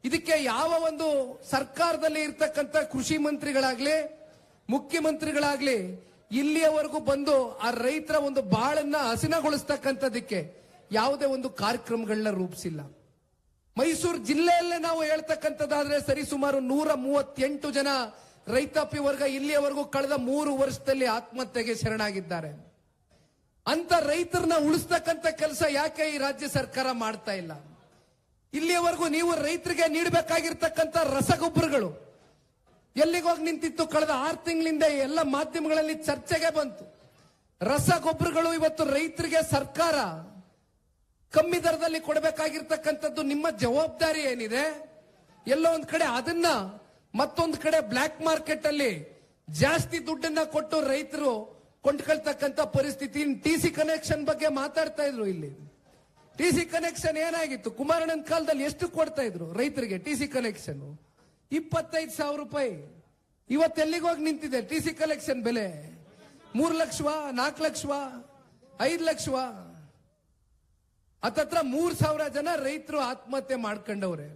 ಇದಕ್ಕೆ ಯಾವ ಒಂದು ಸರ್ಕಾರದಲ್ಲಿ ಇರ್ತಕ್ಕಂಥ ಕೃಷಿ ಮಂತ್ರಿಗಳಾಗ್ಲಿ, ಮುಖ್ಯಮಂತ್ರಿಗಳಾಗ್ಲಿ ಇಲ್ಲಿಯವರೆಗೂ ಬಂದು ಆ ರೈತರ ಒಂದು ಬಾಳನ್ನ ಹಸಿನಗೊಳಿಸ್ತಕ್ಕಂಥದಕ್ಕೆ ಯಾವುದೇ ಒಂದು ಕಾರ್ಯಕ್ರಮಗಳನ್ನ ರೂಪಿಸಿಲ್ಲ. ಮೈಸೂರು ಜಿಲ್ಲೆಯಲ್ಲೇ ನಾವು ಹೇಳ್ತಕ್ಕಂಥದ್ದಾದ್ರೆ ಸರಿಸುಮಾರು 138 ಜನ ರೈತಾಪಿ ವರ್ಗ ಇಲ್ಲಿಯವರೆಗೂ ಕಳೆದ 3 ವರ್ಷದಲ್ಲಿ ಆತ್ಮಹತ್ಯೆಗೆ ಶರಣಾಗಿದ್ದಾರೆ. ಅಂತ ರೈತರನ್ನ ಉಳಿಸ್ತಕ್ಕಂಥ ಕೆಲಸ ಯಾಕೆ ಈ ರಾಜ್ಯ ಸರ್ಕಾರ ಮಾಡ್ತಾ ಇಲ್ಲ? ಇಲ್ಲಿಯವರೆಗೂ ನೀವು ರೈತರಿಗೆ ನೀಡಬೇಕಾಗಿರ್ತಕ್ಕಂಥ ರಸಗೊಬ್ಬರಗಳು ಎಲ್ಲಿಗೋಗಿ ನಿಂತಿತ್ತು? ಕಳೆದ 6 ತಿಂಗಳಿಂದ ಎಲ್ಲ ಮಾಧ್ಯಮಗಳಲ್ಲಿ ಚರ್ಚೆಗೆ ಬಂತು. ರಸಗೊಬ್ಬರಗಳು ಇವತ್ತು ರೈತರಿಗೆ ಸರ್ಕಾರ ಕಮ್ಮಿ ದರದಲ್ಲಿ ಕೊಡಬೇಕಾಗಿರ್ತಕ್ಕಂಥದ್ದು ನಿಮ್ಮ ಜವಾಬ್ದಾರಿ ಏನಿದೆ? ಎಲ್ಲೋ ಒಂದ್ ಕಡೆ ಅದನ್ನ, ಮತ್ತೊಂದು ಕಡೆ ಬ್ಲಾಕ್ ಮಾರ್ಕೆಟ್ ಅಲ್ಲಿ ಜಾಸ್ತಿ ದುಡ್ಡನ್ನ ಕೊಟ್ಟು ರೈತರು ಕೊಂಡ್ಕೊಳ್ತಕ್ಕಂಥ ಪರಿಸ್ಥಿತಿ. TC ಕನೆಕ್ಷನ್ ಬಗ್ಗೆ ಮಾತಾಡ್ತಾ ಇದ್ರು. ಇಲ್ಲಿ TC ಕನೆಕ್ಷನ್ ಏನಾಗಿತ್ತು? ಕುಮಾರಣ್ಣನ ಕಾಲದಲ್ಲಿ ಎಷ್ಟು ಕೊಡ್ತಾ ಇದ್ರು ರೈತರಿಗೆ TC ಕನೆಕ್ಷನ್? 25,000 ರೂಪಾಯಿ. ಇವತ್ತೆಲ್ಲಿಗೋಗಿ ನಿಂತಿದೆ TC ಕನೆಕ್ಷನ್ ಬೆಲೆ? 3 ಲಕ್ಷವಾ, 4 ಲಕ್ಷವಾ, 5 ಲಕ್ಷವಾ? ಹತ್ತತ್ರ 3,000 ಜನ ರೈತರು ಆತ್ಮಹತ್ಯೆ ಮಾಡ್ಕೊಂಡವ್ರೆ.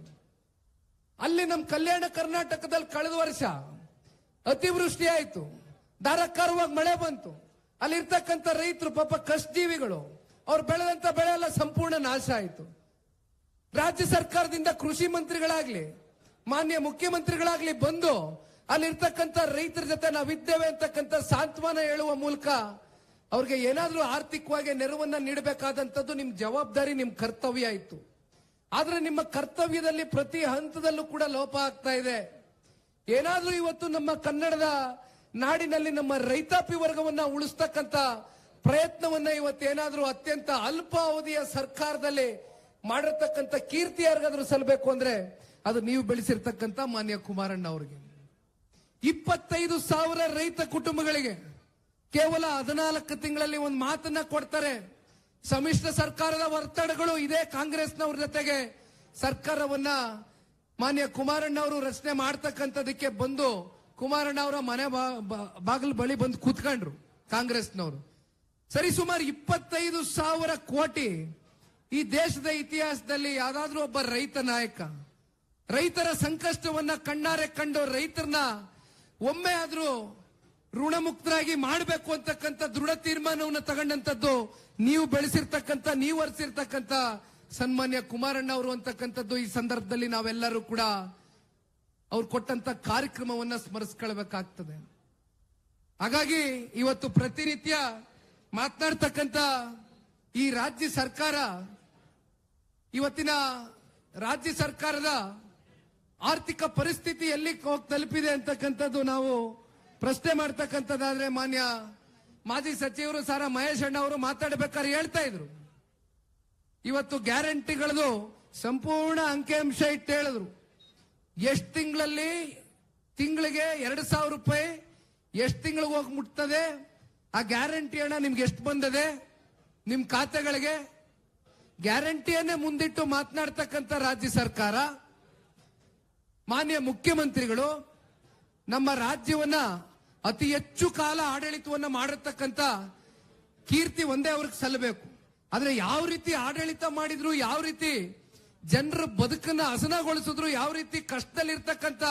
ಅಲ್ಲಿ ನಮ್ಮ ಕಲ್ಯಾಣ ಕರ್ನಾಟಕದಲ್ಲಿ ಕಳೆದ ವರ್ಷ ಅತಿವೃಷ್ಟಿ ಆಯ್ತು, ಧಾರಾಕಾರವಾಗಿ ಮಳೆ ಬಂತು. ಅಲ್ಲಿರ್ತಕ್ಕಂಥ ರೈತರು ಪಾಪ ಕಷ್ಟಜೀವಿಗಳು, ಅವ್ರು ಬೆಳೆದಂತ ಬೆಳೆ ಎಲ್ಲ ಸಂಪೂರ್ಣ ನಾಶ ಆಯ್ತು. ರಾಜ್ಯ ಸರ್ಕಾರದಿಂದ ಕೃಷಿ ಮಂತ್ರಿಗಳಾಗ್ಲಿ, ಮಾನ್ಯ ಮುಖ್ಯಮಂತ್ರಿಗಳಾಗ್ಲಿ ಬಂದು ಅಲ್ಲಿರ್ತಕ್ಕಂಥ ರೈತರ ಜೊತೆ ನಾವಿದ್ದೇವೆ ಅಂತಕ್ಕಂಥ ಸಾಂತ್ವನ ಹೇಳುವ ಮೂಲಕ ಅವ್ರಿಗೆ ಏನಾದ್ರೂ ಆರ್ಥಿಕವಾಗಿ ನೆರವನ್ನ ನೀಡಬೇಕಾದಂತದ್ದು ನಿಮ್ ಜವಾಬ್ದಾರಿ, ನಿಮ್ ಕರ್ತವ್ಯ ಆಯ್ತು. ಆದ್ರೆ ನಿಮ್ಮ ಕರ್ತವ್ಯದಲ್ಲಿ ಪ್ರತಿ ಹಂತದಲ್ಲೂ ಕೂಡ ಲೋಪ ಆಗ್ತಾ ಇದೆ. ಏನಾದ್ರೂ ಇವತ್ತು ನಮ್ಮ ಕನ್ನಡದ ನಾಡಿನಲ್ಲಿ ನಮ್ಮ ರೈತಾಪಿ ವರ್ಗವನ್ನ ಉಳಿಸ್ತಕ್ಕಂಥ ಪ್ರಯತ್ನವನ್ನ ಇವತ್ತೇನಾದ್ರೂ ಅತ್ಯಂತ ಅಲ್ಪಾವಧಿಯ ಸರ್ಕಾರದಲ್ಲಿ ಮಾಡಿರ್ತಕ್ಕಂಥ ಕೀರ್ತಿ ಯಾರಿಗಾದ್ರೂ ಸಲ್ಲಬೇಕು ಅಂದ್ರೆ ಅದು ನೀವು ಬೆಳೆಸಿರ್ತಕ್ಕಂಥ ಮಾನ್ಯ ಕುಮಾರಣ್ಣ ಅವರಿಗೆ. 25,000 ರೈತ ಕುಟುಂಬಗಳಿಗೆ ಕೇವಲ 14 ತಿಂಗಳಲ್ಲಿ ಒಂದು ಮಾತನ್ನ ಕೊಡ್ತಾರೆ. ಸಮ್ಮಿಶ್ರ ಸರ್ಕಾರದ ಒತ್ತಡಗಳು ಇದೆ, ಕಾಂಗ್ರೆಸ್ನವ್ರ ಜೊತೆಗೆ ಸರ್ಕಾರವನ್ನ ಮಾನ್ಯ ಕುಮಾರಣ್ಣ ಅವರು ರಚನೆ ಮಾಡ್ತಕ್ಕಂಥದಕ್ಕೆ ಬಂದು ಕುಮಾರಣ್ಣ ಅವರ ಮನೆ ಬಾಗಿಲು ಬಳಿ ಬಂದು ಕೂತ್ಕೊಂಡ್ರು ಕಾಂಗ್ರೆಸ್ನವರು. ಸರಿಸುಮಾರು 25,000 ಕೋಟಿ ಈ ದೇಶದ ಇತಿಹಾಸದಲ್ಲಿ ಯಾವ್ದಾದ್ರೂ ಒಬ್ಬ ರೈತ ನಾಯಕ ರೈತರ ಸಂಕಷ್ಟವನ್ನ ಕಣ್ಣಾರೆ ಕಂಡು ರೈತರನ್ನ ಒಮ್ಮೆ ಆದ್ರೂ ಋಣಮುಕ್ತರಾಗಿ ಮಾಡಬೇಕು ಅಂತಕ್ಕಂಥ ದೃಢ ತೀರ್ಮಾನವನ್ನು ತಗೊಂಡಂತದ್ದು ನೀವು ಬೆಳೆಸಿರ್ತಕ್ಕಂಥ, ನೀವು ಹರಿಸಿರ್ತಕ್ಕಂಥ ಸನ್ಮಾನ್ಯ ಕುಮಾರಣ್ಣ ಅವರು ಅಂತಕ್ಕಂಥದ್ದು ಈ ಸಂದರ್ಭದಲ್ಲಿ ನಾವೆಲ್ಲರೂ ಕೂಡ ಅವ್ರು ಕೊಟ್ಟಂತ ಕಾರ್ಯಕ್ರಮವನ್ನ ಸ್ಮರಿಸ್ಕೊಳ್ಬೇಕಾಗ್ತದೆ. ಹಾಗಾಗಿ ಇವತ್ತು ಪ್ರತಿನಿತ್ಯ ಮಾತನಾಡ್ತಕ್ಕಂಥ ಈ ರಾಜ್ಯ ಸರ್ಕಾರ, ಇವತ್ತಿನ ರಾಜ್ಯ ಸರ್ಕಾರದ ಆರ್ಥಿಕ ಪರಿಸ್ಥಿತಿ ಎಲ್ಲಿ ತಲುಪಿದೆ ಅಂತಕ್ಕಂಥದ್ದು ನಾವು ಪ್ರಶ್ನೆ ಮಾಡ್ತಕ್ಕಂಥದ್ದಾದ್ರೆ ಮಾನ್ಯ ಮಾಜಿ ಸಚಿವರು ಸಾರಾ ಮಹೇಶ್ ಅಣ್ಣ ಅವರು ಮಾತಾಡಬೇಕಾದ್ರೆ ಹೇಳ್ತಾ ಇದ್ರು, ಇವತ್ತು ಗ್ಯಾರಂಟಿಗಳದು ಸಂಪೂರ್ಣ ಅಂಕಿಅಂಶ ಇಟ್ಟು ಹೇಳಿದ್ರು. ಎಷ್ಟು ತಿಂಗಳಿಗೆ 2,000 ರೂಪಾಯಿ ಎಷ್ಟು ತಿಂಗಳಿಗೆ ಹೋಗಿ ಮುಟ್ತದೆ, ಆ ಗ್ಯಾರಂಟಿ ಹಣ ನಿಮ್ಗೆ ಎಷ್ಟು ಬಂದದೆ ನಿಮ್ ಖಾತೆಗಳಿಗೆ? ಗ್ಯಾರಂಟಿಯನ್ನೇ ಮುಂದಿಟ್ಟು ಮಾತನಾಡ್ತಕ್ಕಂಥ ರಾಜ್ಯ ಸರ್ಕಾರ, ಮಾನ್ಯ ಮುಖ್ಯಮಂತ್ರಿಗಳು ನಮ್ಮ ರಾಜ್ಯವನ್ನ ಅತಿ ಹೆಚ್ಚು ಕಾಲ ಆಡಳಿತವನ್ನ ಮಾಡಿರ್ತಕ್ಕಂಥ ಕೀರ್ತಿ ಒಂದೇ ಅವ್ರಿಗೆ ಸಲ್ಲಬೇಕು. ಆದ್ರೆ ಯಾವ ರೀತಿ ಆಡಳಿತ ಮಾಡಿದ್ರು, ಯಾವ ರೀತಿ ಜನರ ಬದುಕನ್ನ ಹಸನಗೊಳಿಸಿದ್ರು, ಯಾವ ರೀತಿ ಕಷ್ಟದಲ್ಲಿರ್ತಕ್ಕಂಥ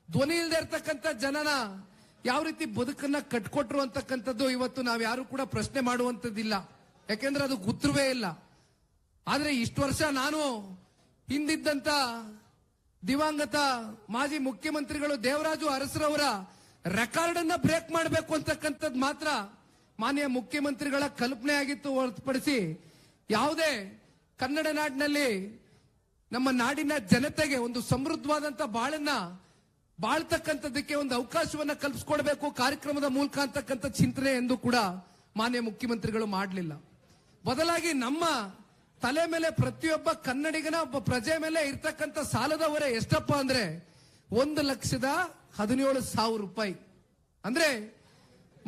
ಧ್ವನಿ ಇಲ್ಲದೆ ಇರ್ತಕ್ಕಂಥ ಜನನ ಯಾವ ರೀತಿ ಬದುಕನ್ನ ಕಟ್ಕೊಟ್ರು ಅಂತಕ್ಕಂಥದ್ದು ಇವತ್ತು ನಾವ್ ಯಾರು ಕೂಡ ಪ್ರಶ್ನೆ ಮಾಡುವಂತದ್ದಿಲ್ಲ. ಯಾಕೆಂದ್ರೆ ಅದು ಗುತ್ರವೇ ಇಲ್ಲ. ಆದ್ರೆ ಇಷ್ಟು ವರ್ಷ ನಾನು ಹಿಂದಿದ್ದಂತ ದಿವಂಗತ ಮಾಜಿ ಮುಖ್ಯಮಂತ್ರಿಗಳು ದೇವರಾಜು ಅರಸರವರ ರೆಕಾರ್ಡ್ ಅನ್ನ ಬ್ರೇಕ್ ಮಾಡಬೇಕು ಅಂತಕ್ಕಂಥದ್ದು ಮಾತ್ರ ಮಾನ್ಯ ಮುಖ್ಯಮಂತ್ರಿಗಳ ಕಲ್ಪನೆ ಆಗಿತ್ತು ಹೊರತುಪಡಿಸಿ ಯಾವುದೇ ಕನ್ನಡ ನಾಡಿನಲ್ಲಿ ನಮ್ಮ ನಾಡಿನ ಜನತೆಗೆ ಒಂದು ಸಮೃದ್ಧವಾದಂತ ಬಾಳನ್ನ ಬಾಳ್ತಕ್ಕಂಥದ್ದಕ್ಕೆ ಒಂದು ಅವಕಾಶವನ್ನ ಕಲ್ಪಿಸ್ಕೊಡ್ಬೇಕು ಕಾರ್ಯಕ್ರಮದ ಮೂಲಕ ಅಂತಕ್ಕಂಥ ಚಿಂತನೆ ಎಂದು ಕೂಡ ಮಾನ್ಯ ಮುಖ್ಯಮಂತ್ರಿಗಳು ಮಾಡಲಿಲ್ಲ. ಬದಲಾಗಿ ನಮ್ಮ ತಲೆ ಮೇಲೆ ಪ್ರತಿಯೊಬ್ಬ ಕನ್ನಡಿಗನ ಒಬ್ಬ ಪ್ರಜೆ ಮೇಲೆ ಇರ್ತಕ್ಕಂಥ ಸಾಲದ ಹೊರೆ ಎಷ್ಟಪ್ಪ ಅಂದ್ರೆ 1,17,000 ರೂಪಾಯಿ. ಅಂದ್ರೆ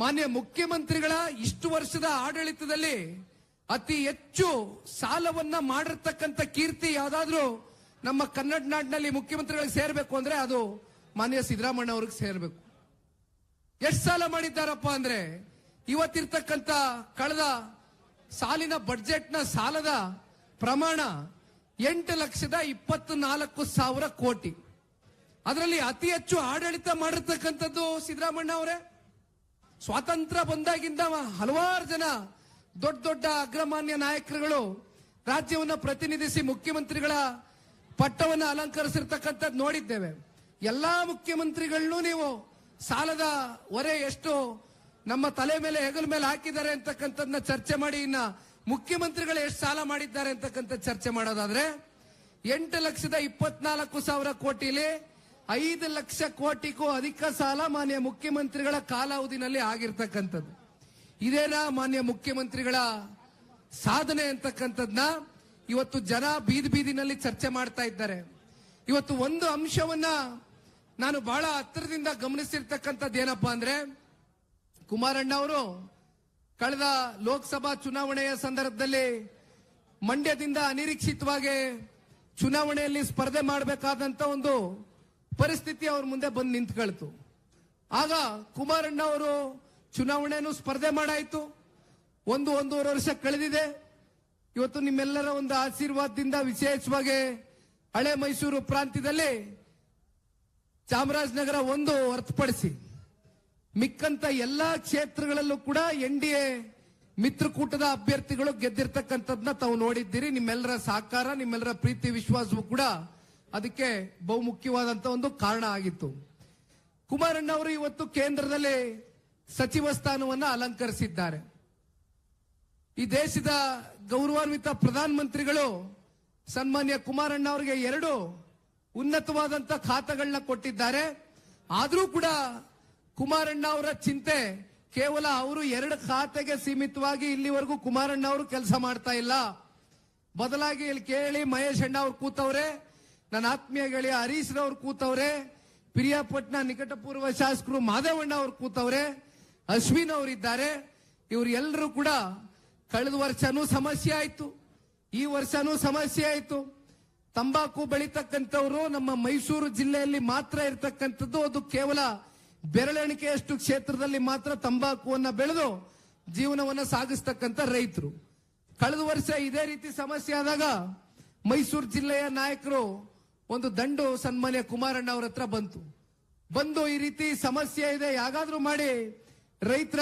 ಮಾನ್ಯ ಮುಖ್ಯಮಂತ್ರಿಗಳ ಇಷ್ಟು ವರ್ಷದ ಆಡಳಿತದಲ್ಲಿ ಅತಿ ಹೆಚ್ಚು ಸಾಲವನ್ನ ಮಾಡಿರ್ತಕ್ಕಂಥ ಕೀರ್ತಿ ಯಾವ್ದಾದ್ರೂ ನಮ್ಮ ಕನ್ನಡ ನಾಡಿನಲ್ಲಿ ಮುಖ್ಯಮಂತ್ರಿಗಳಿಗೆ ಸೇರ್ಬೇಕು ಅಂದ್ರೆ ಅದು ಮಾನ್ಯ ಸಿದ್ದರಾಮಯ್ಯ ಅವ್ರಿಗೆ ಸೇರ್ಬೇಕು. ಎಷ್ಟು ಸಾಲ ಮಾಡಿದ್ದಾರಪ್ಪ ಅಂದ್ರೆ ಇವತ್ತಿರ್ತಕ್ಕಂಥ ಕಳೆದ ಸಾಲಿನ ಬಡ್ಜೆಟ್ ನ ಸಾಲದ ಪ್ರಮಾಣ 8,24,000 ಕೋಟಿ. ಅದರಲ್ಲಿ ಅತಿ ಹೆಚ್ಚು ಆಡಳಿತ ಮಾಡಿರ್ತಕ್ಕಂಥದ್ದು ಸಿದ್ದರಾಮಯ್ಯ ಅವರೇ. ಸ್ವಾತಂತ್ರ್ಯ ಬಂದಾಗಿಂದ ಹಲವಾರು ಜನ ದೊಡ್ಡ ದೊಡ್ಡ ಅಗ್ರಮಾನ್ಯ ನಾಯಕರುಗಳು ರಾಜ್ಯವನ್ನ ಪ್ರತಿನಿಧಿಸಿ ಮುಖ್ಯಮಂತ್ರಿಗಳ ಪಟ್ಟವನ್ನು ಅಲಂಕರಿಸಿರ್ತಕ್ಕಂಥದ್ದು ನೋಡಿದ್ದೇವೆ. ಎಲ್ಲಾ ಮುಖ್ಯಮಂತ್ರಿಗಳನ್ನೂ ನೀವು ಸಾಲದ ಹೊರೆ ಎಷ್ಟು ನಮ್ಮ ತಲೆ ಮೇಲೆ ಹೆಗಲ ಮೇಲೆ ಹಾಕಿದ್ದಾರೆ ಅಂತಕ್ಕಂಥದ್ದನ್ನ ಚರ್ಚೆ ಮಾಡಿ, ಇನ್ನ ಮುಖ್ಯಮಂತ್ರಿಗಳು ಎಷ್ಟು ಸಾಲ ಮಾಡಿದ್ದಾರೆ ಅಂತಕ್ಕಂಥ ಚರ್ಚೆ ಮಾಡೋದಾದ್ರೆ 8,24,000 ಕೋಟಿಲಿ 5 ಲಕ್ಷ ಕೋಟಿಗೂ ಅಧಿಕ ಸಾಲ ಮಾನ್ಯ ಮುಖ್ಯಮಂತ್ರಿಗಳ ಕಾಲಾವಧಿನಲ್ಲಿ ಆಗಿರ್ತಕ್ಕಂಥದ್ದು. ಇದೇನಾ ಮಾನ್ಯ ಮುಖ್ಯಮಂತ್ರಿಗಳ ಸಾಧನೆ ಅಂತಕ್ಕಂಥದ್ನ ಇವತ್ತು ಜನ ಬೀದಿ ಬೀದಿನಲ್ಲಿ ಚರ್ಚೆ ಮಾಡ್ತಾ ಇದ್ದಾರೆ. ಇವತ್ತು ಒಂದು ಅಂಶವನ್ನ ನಾನು ಬಹಳ ಹತ್ತಿರದಿಂದ ಗಮನಿಸಿರ್ತಕ್ಕಂಥದ್ದು ಏನಪ್ಪಾ ಅಂದ್ರೆ, ಕುಮಾರಣ್ಣ ಅವರು ಕಳೆದ ಲೋಕಸಭಾ ಚುನಾವಣೆಯ ಸಂದರ್ಭದಲ್ಲಿ ಮಂಡ್ಯದಿಂದ ಅನಿರೀಕ್ಷಿತವಾಗಿ ಚುನಾವಣೆಯಲ್ಲಿ ಸ್ಪರ್ಧೆ ಮಾಡಬೇಕಾದಂತ ಒಂದು ಪರಿಸ್ಥಿತಿ ಅವ್ರ ಮುಂದೆ ಬಂದು ನಿಂತ್ಕೊಳ್ತು. ಆಗ ಕುಮಾರಣ್ಣ ಅವರು ಚುನಾವಣೆಯನ್ನು ಸ್ಪರ್ಧೆ ಮಾಡಾಯ್ತು. 1.5 ವರ್ಷ ಕಳೆದಿದೆ. ಇವತ್ತು ನಿಮ್ಮೆಲ್ಲರ ಒಂದು ಆಶೀರ್ವಾದದಿಂದ ವಿಶೇಷವಾಗಿ ಹಳೆ ಮೈಸೂರು ಪ್ರಾಂತ್ಯದಲ್ಲಿ ಚಾಮರಾಜನಗರ ಒಂದು ಹೊರತುಪಡಿಸಿ ಮಿಕ್ಕಂತ ಎಲ್ಲಾ ಕ್ಷೇತ್ರಗಳಲ್ಲೂ ಕೂಡ NDA ಮಿತ್ರಕೂಟದ ಅಭ್ಯರ್ಥಿಗಳು ಗೆದ್ದಿರ್ತಕ್ಕಂಥದ್ನ ತಾವು ನೋಡಿದ್ದೀರಿ. ನಿಮ್ಮೆಲ್ಲರ ಸಹಕಾರ, ನಿಮ್ಮೆಲ್ಲರ ಪ್ರೀತಿ ವಿಶ್ವಾಸವೂ ಕೂಡ ಅದಕ್ಕೆ ಬಹುಮುಖ್ಯವಾದಂತ ಒಂದು ಕಾರಣ ಆಗಿತ್ತು. ಕುಮಾರಣ್ಣ ಅವರು ಇವತ್ತು ಕೇಂದ್ರದಲ್ಲಿ ಸಚಿವ ಸ್ಥಾನವನ್ನ ಅಲಂಕರಿಸಿದ್ದಾರೆ. ಈ ದೇಶದ ಗೌರವಾನ್ವಿತ ಪ್ರಧಾನಮಂತ್ರಿಗಳು ಸನ್ಮಾನ್ಯ ಕುಮಾರಣ್ಣ ಅವರಿಗೆ 2 ಉನ್ನತವಾದಂತ ಖಾತೆಗಳನ್ನ ಕೊಟ್ಟಿದ್ದಾರೆ. ಆದ್ರೂ ಕೂಡ ಕುಮಾರಣ್ಣ ಅವರ ಚಿಂತೆ ಕೇವಲ ಅವರು 2 ಖಾತೆಗೆ ಸೀಮಿತವಾಗಿ ಇಲ್ಲಿವರೆಗೂ ಕುಮಾರಣ್ಣ ಅವರು ಕೆಲಸ ಮಾಡ್ತಾ ಇಲ್ಲ. ಬದಲಾಗಿ ಇಲ್ಲಿ ಕೇಳಿ ಮಹೇಶ್ ಅಣ್ಣ ಅವ್ರು ಕೂತವ್ರೆ, ನನ್ನ ಆತ್ಮೀಯ ಗೆಳೆಯ ಹರೀಶ್ ರವ್ರು ಕೂತವ್ರೆ, ಪಿರಿಯಾಪಟ್ಟಣ ನಿಕಟಪೂರ್ವ ಶಾಸಕರು ಮಾದೇವಣ್ಣ ಅವ್ರು ಕೂತವ್ರೆ, ಅಶ್ವಿನ್ ಅವರಿದ್ದಾರೆ. ಇವ್ರು ಎಲ್ಲರೂ ಕೂಡ ಕಳೆದ ವರ್ಷನೂ ಸಮಸ್ಯೆ ಆಯ್ತು, ಈ ವರ್ಷನೂ ಸಮಸ್ಯೆ ಆಯ್ತು. ತಂಬಾಕು ಬೆಳೀತಕ್ಕಂಥವ್ರು ನಮ್ಮ ಮೈಸೂರು ಜಿಲ್ಲೆಯಲ್ಲಿ ಮಾತ್ರ ಇರತಕ್ಕಂಥದ್ದು. ಅದು ಕೇವಲ ಬೆರಳೆಣಿಕೆಯಷ್ಟು ಕ್ಷೇತ್ರದಲ್ಲಿ ಮಾತ್ರ ತಂಬಾಕುವನ್ನ ಬೆಳೆದು ಜೀವನವನ್ನ ಸಾಗಿಸ್ತಕ್ಕಂಥ ರೈತರು. ಕಳೆದ ವರ್ಷ ಇದೇ ರೀತಿ ಸಮಸ್ಯೆ ಆದಾಗ ಮೈಸೂರು ಜಿಲ್ಲೆಯ ನಾಯಕರು ಒಂದು ದಂಡು ಸನ್ಮಾನ್ಯ ಕುಮಾರಣ್ಣ ಅವರ ಹತ್ರ ಬಂದು ಈ ರೀತಿ ಸಮಸ್ಯೆ ಇದೆ, ಯಾಗಾದ್ರೂ ಮಾಡಿ ರೈತರ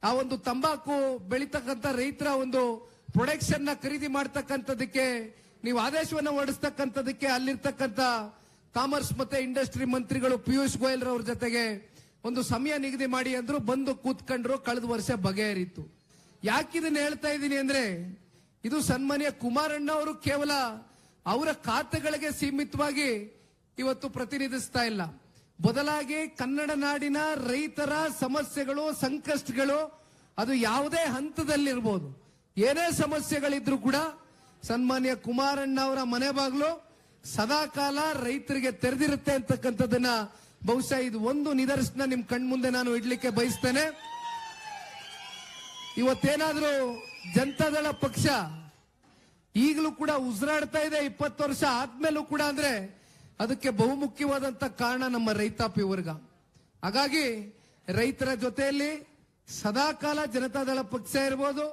ಆ ಒಂದು ತಂಬಾಕು ಬೆಳೀತಕ್ಕಂಥ ರೈತರ ಒಂದು ಪ್ರೊಡಕ್ಷನ್ ನ ಖರೀದಿ ಮಾಡ್ತಕ್ಕಂಥದಕ್ಕೆ ನೀವು ಆದೇಶವನ್ನ ಹೊರಡಿಸ್ತಕ್ಕಂಥದಕ್ಕೆ ಅಲ್ಲಿರ್ತಕ್ಕಂಥ ಕಾಮರ್ಸ್ ಮತ್ತೆ ಇಂಡಸ್ಟ್ರಿ ಮಂತ್ರಿಗಳು ಪಿಯೂಷ್ ಗೋಯಲ್ ರವ್ರ ಜೊತೆಗೆ ಒಂದು ಸಮಯ ನಿಗದಿ ಮಾಡಿ ಅಂದ್ರು. ಬಂದು ಕೂತ್ಕೊಂಡ್ರು. ಕಳೆದ ವರ್ಷ ಬಗೆಹರಿತು. ಯಾಕಿದನ್ನ ಹೇಳ್ತಾ ಇದ್ದೀನಿ ಅಂದ್ರೆ, ಇದು ಸನ್ಮಾನ್ಯ ಕುಮಾರಣ್ಣ ಅವರು ಕೇವಲ ಅವರ ಖಾತೆಗಳಿಗೆ ಸೀಮಿತವಾಗಿ ಇವತ್ತು ಪ್ರತಿನಿಧಿಸ್ತಾ ಇಲ್ಲ. ಬದಲಾಗಿ ಕನ್ನಡ ನಾಡಿನ ರೈತರ ಸಮಸ್ಯೆಗಳು, ಸಂಕಷ್ಟಗಳು, ಅದು ಯಾವುದೇ ಹಂತದಲ್ಲಿರ್ಬೋದು, ಏನೇ ಸಮಸ್ಯೆಗಳಿದ್ರು ಕೂಡ ಸನ್ಮಾನ್ಯ ಕುಮಾರಣ್ಣ ಅವರ ಮನೆ ಬಾಗಿಲು ಸದಾಕಾಲ ರೈತರಿಗೆ ತೆರೆದಿರುತ್ತೆ ಅಂತಕ್ಕಂಥದ್ದನ್ನ ಬಹುಶಃ ಇದು ಒಂದು ನಿದರ್ಶನ ನಿಮ್ ಕಣ್ಮುಂದೆ ನಾನು ಇಡ್ಲಿಕ್ಕೆ ಬಯಸ್ತೇನೆ. ಇವತ್ತೇನಾದ್ರೂ ಜನತಾದಳ ಪಕ್ಷ ಈಗಲೂ ಕೂಡ ಉಸಿರಾಡ್ತಾ ಇದೆ 20 ವರ್ಷ ಆದ್ಮೇಲೂ ಕೂಡ ಅಂದ್ರೆ ಅದಕ್ಕೆ ಬಹುಮುಖ್ಯವಾದಂತ ಕಾರಣ ನಮ್ಮ ರೈತಾಪಿ ವರ್ಗ. ಹಾಗಾಗಿ ರೈತರ ಜೊತೆಯಲ್ಲಿ ಸದಾಕಾಲ ಜನತಾದಳ ಪಕ್ಷ ಇರ್ಬೋದು,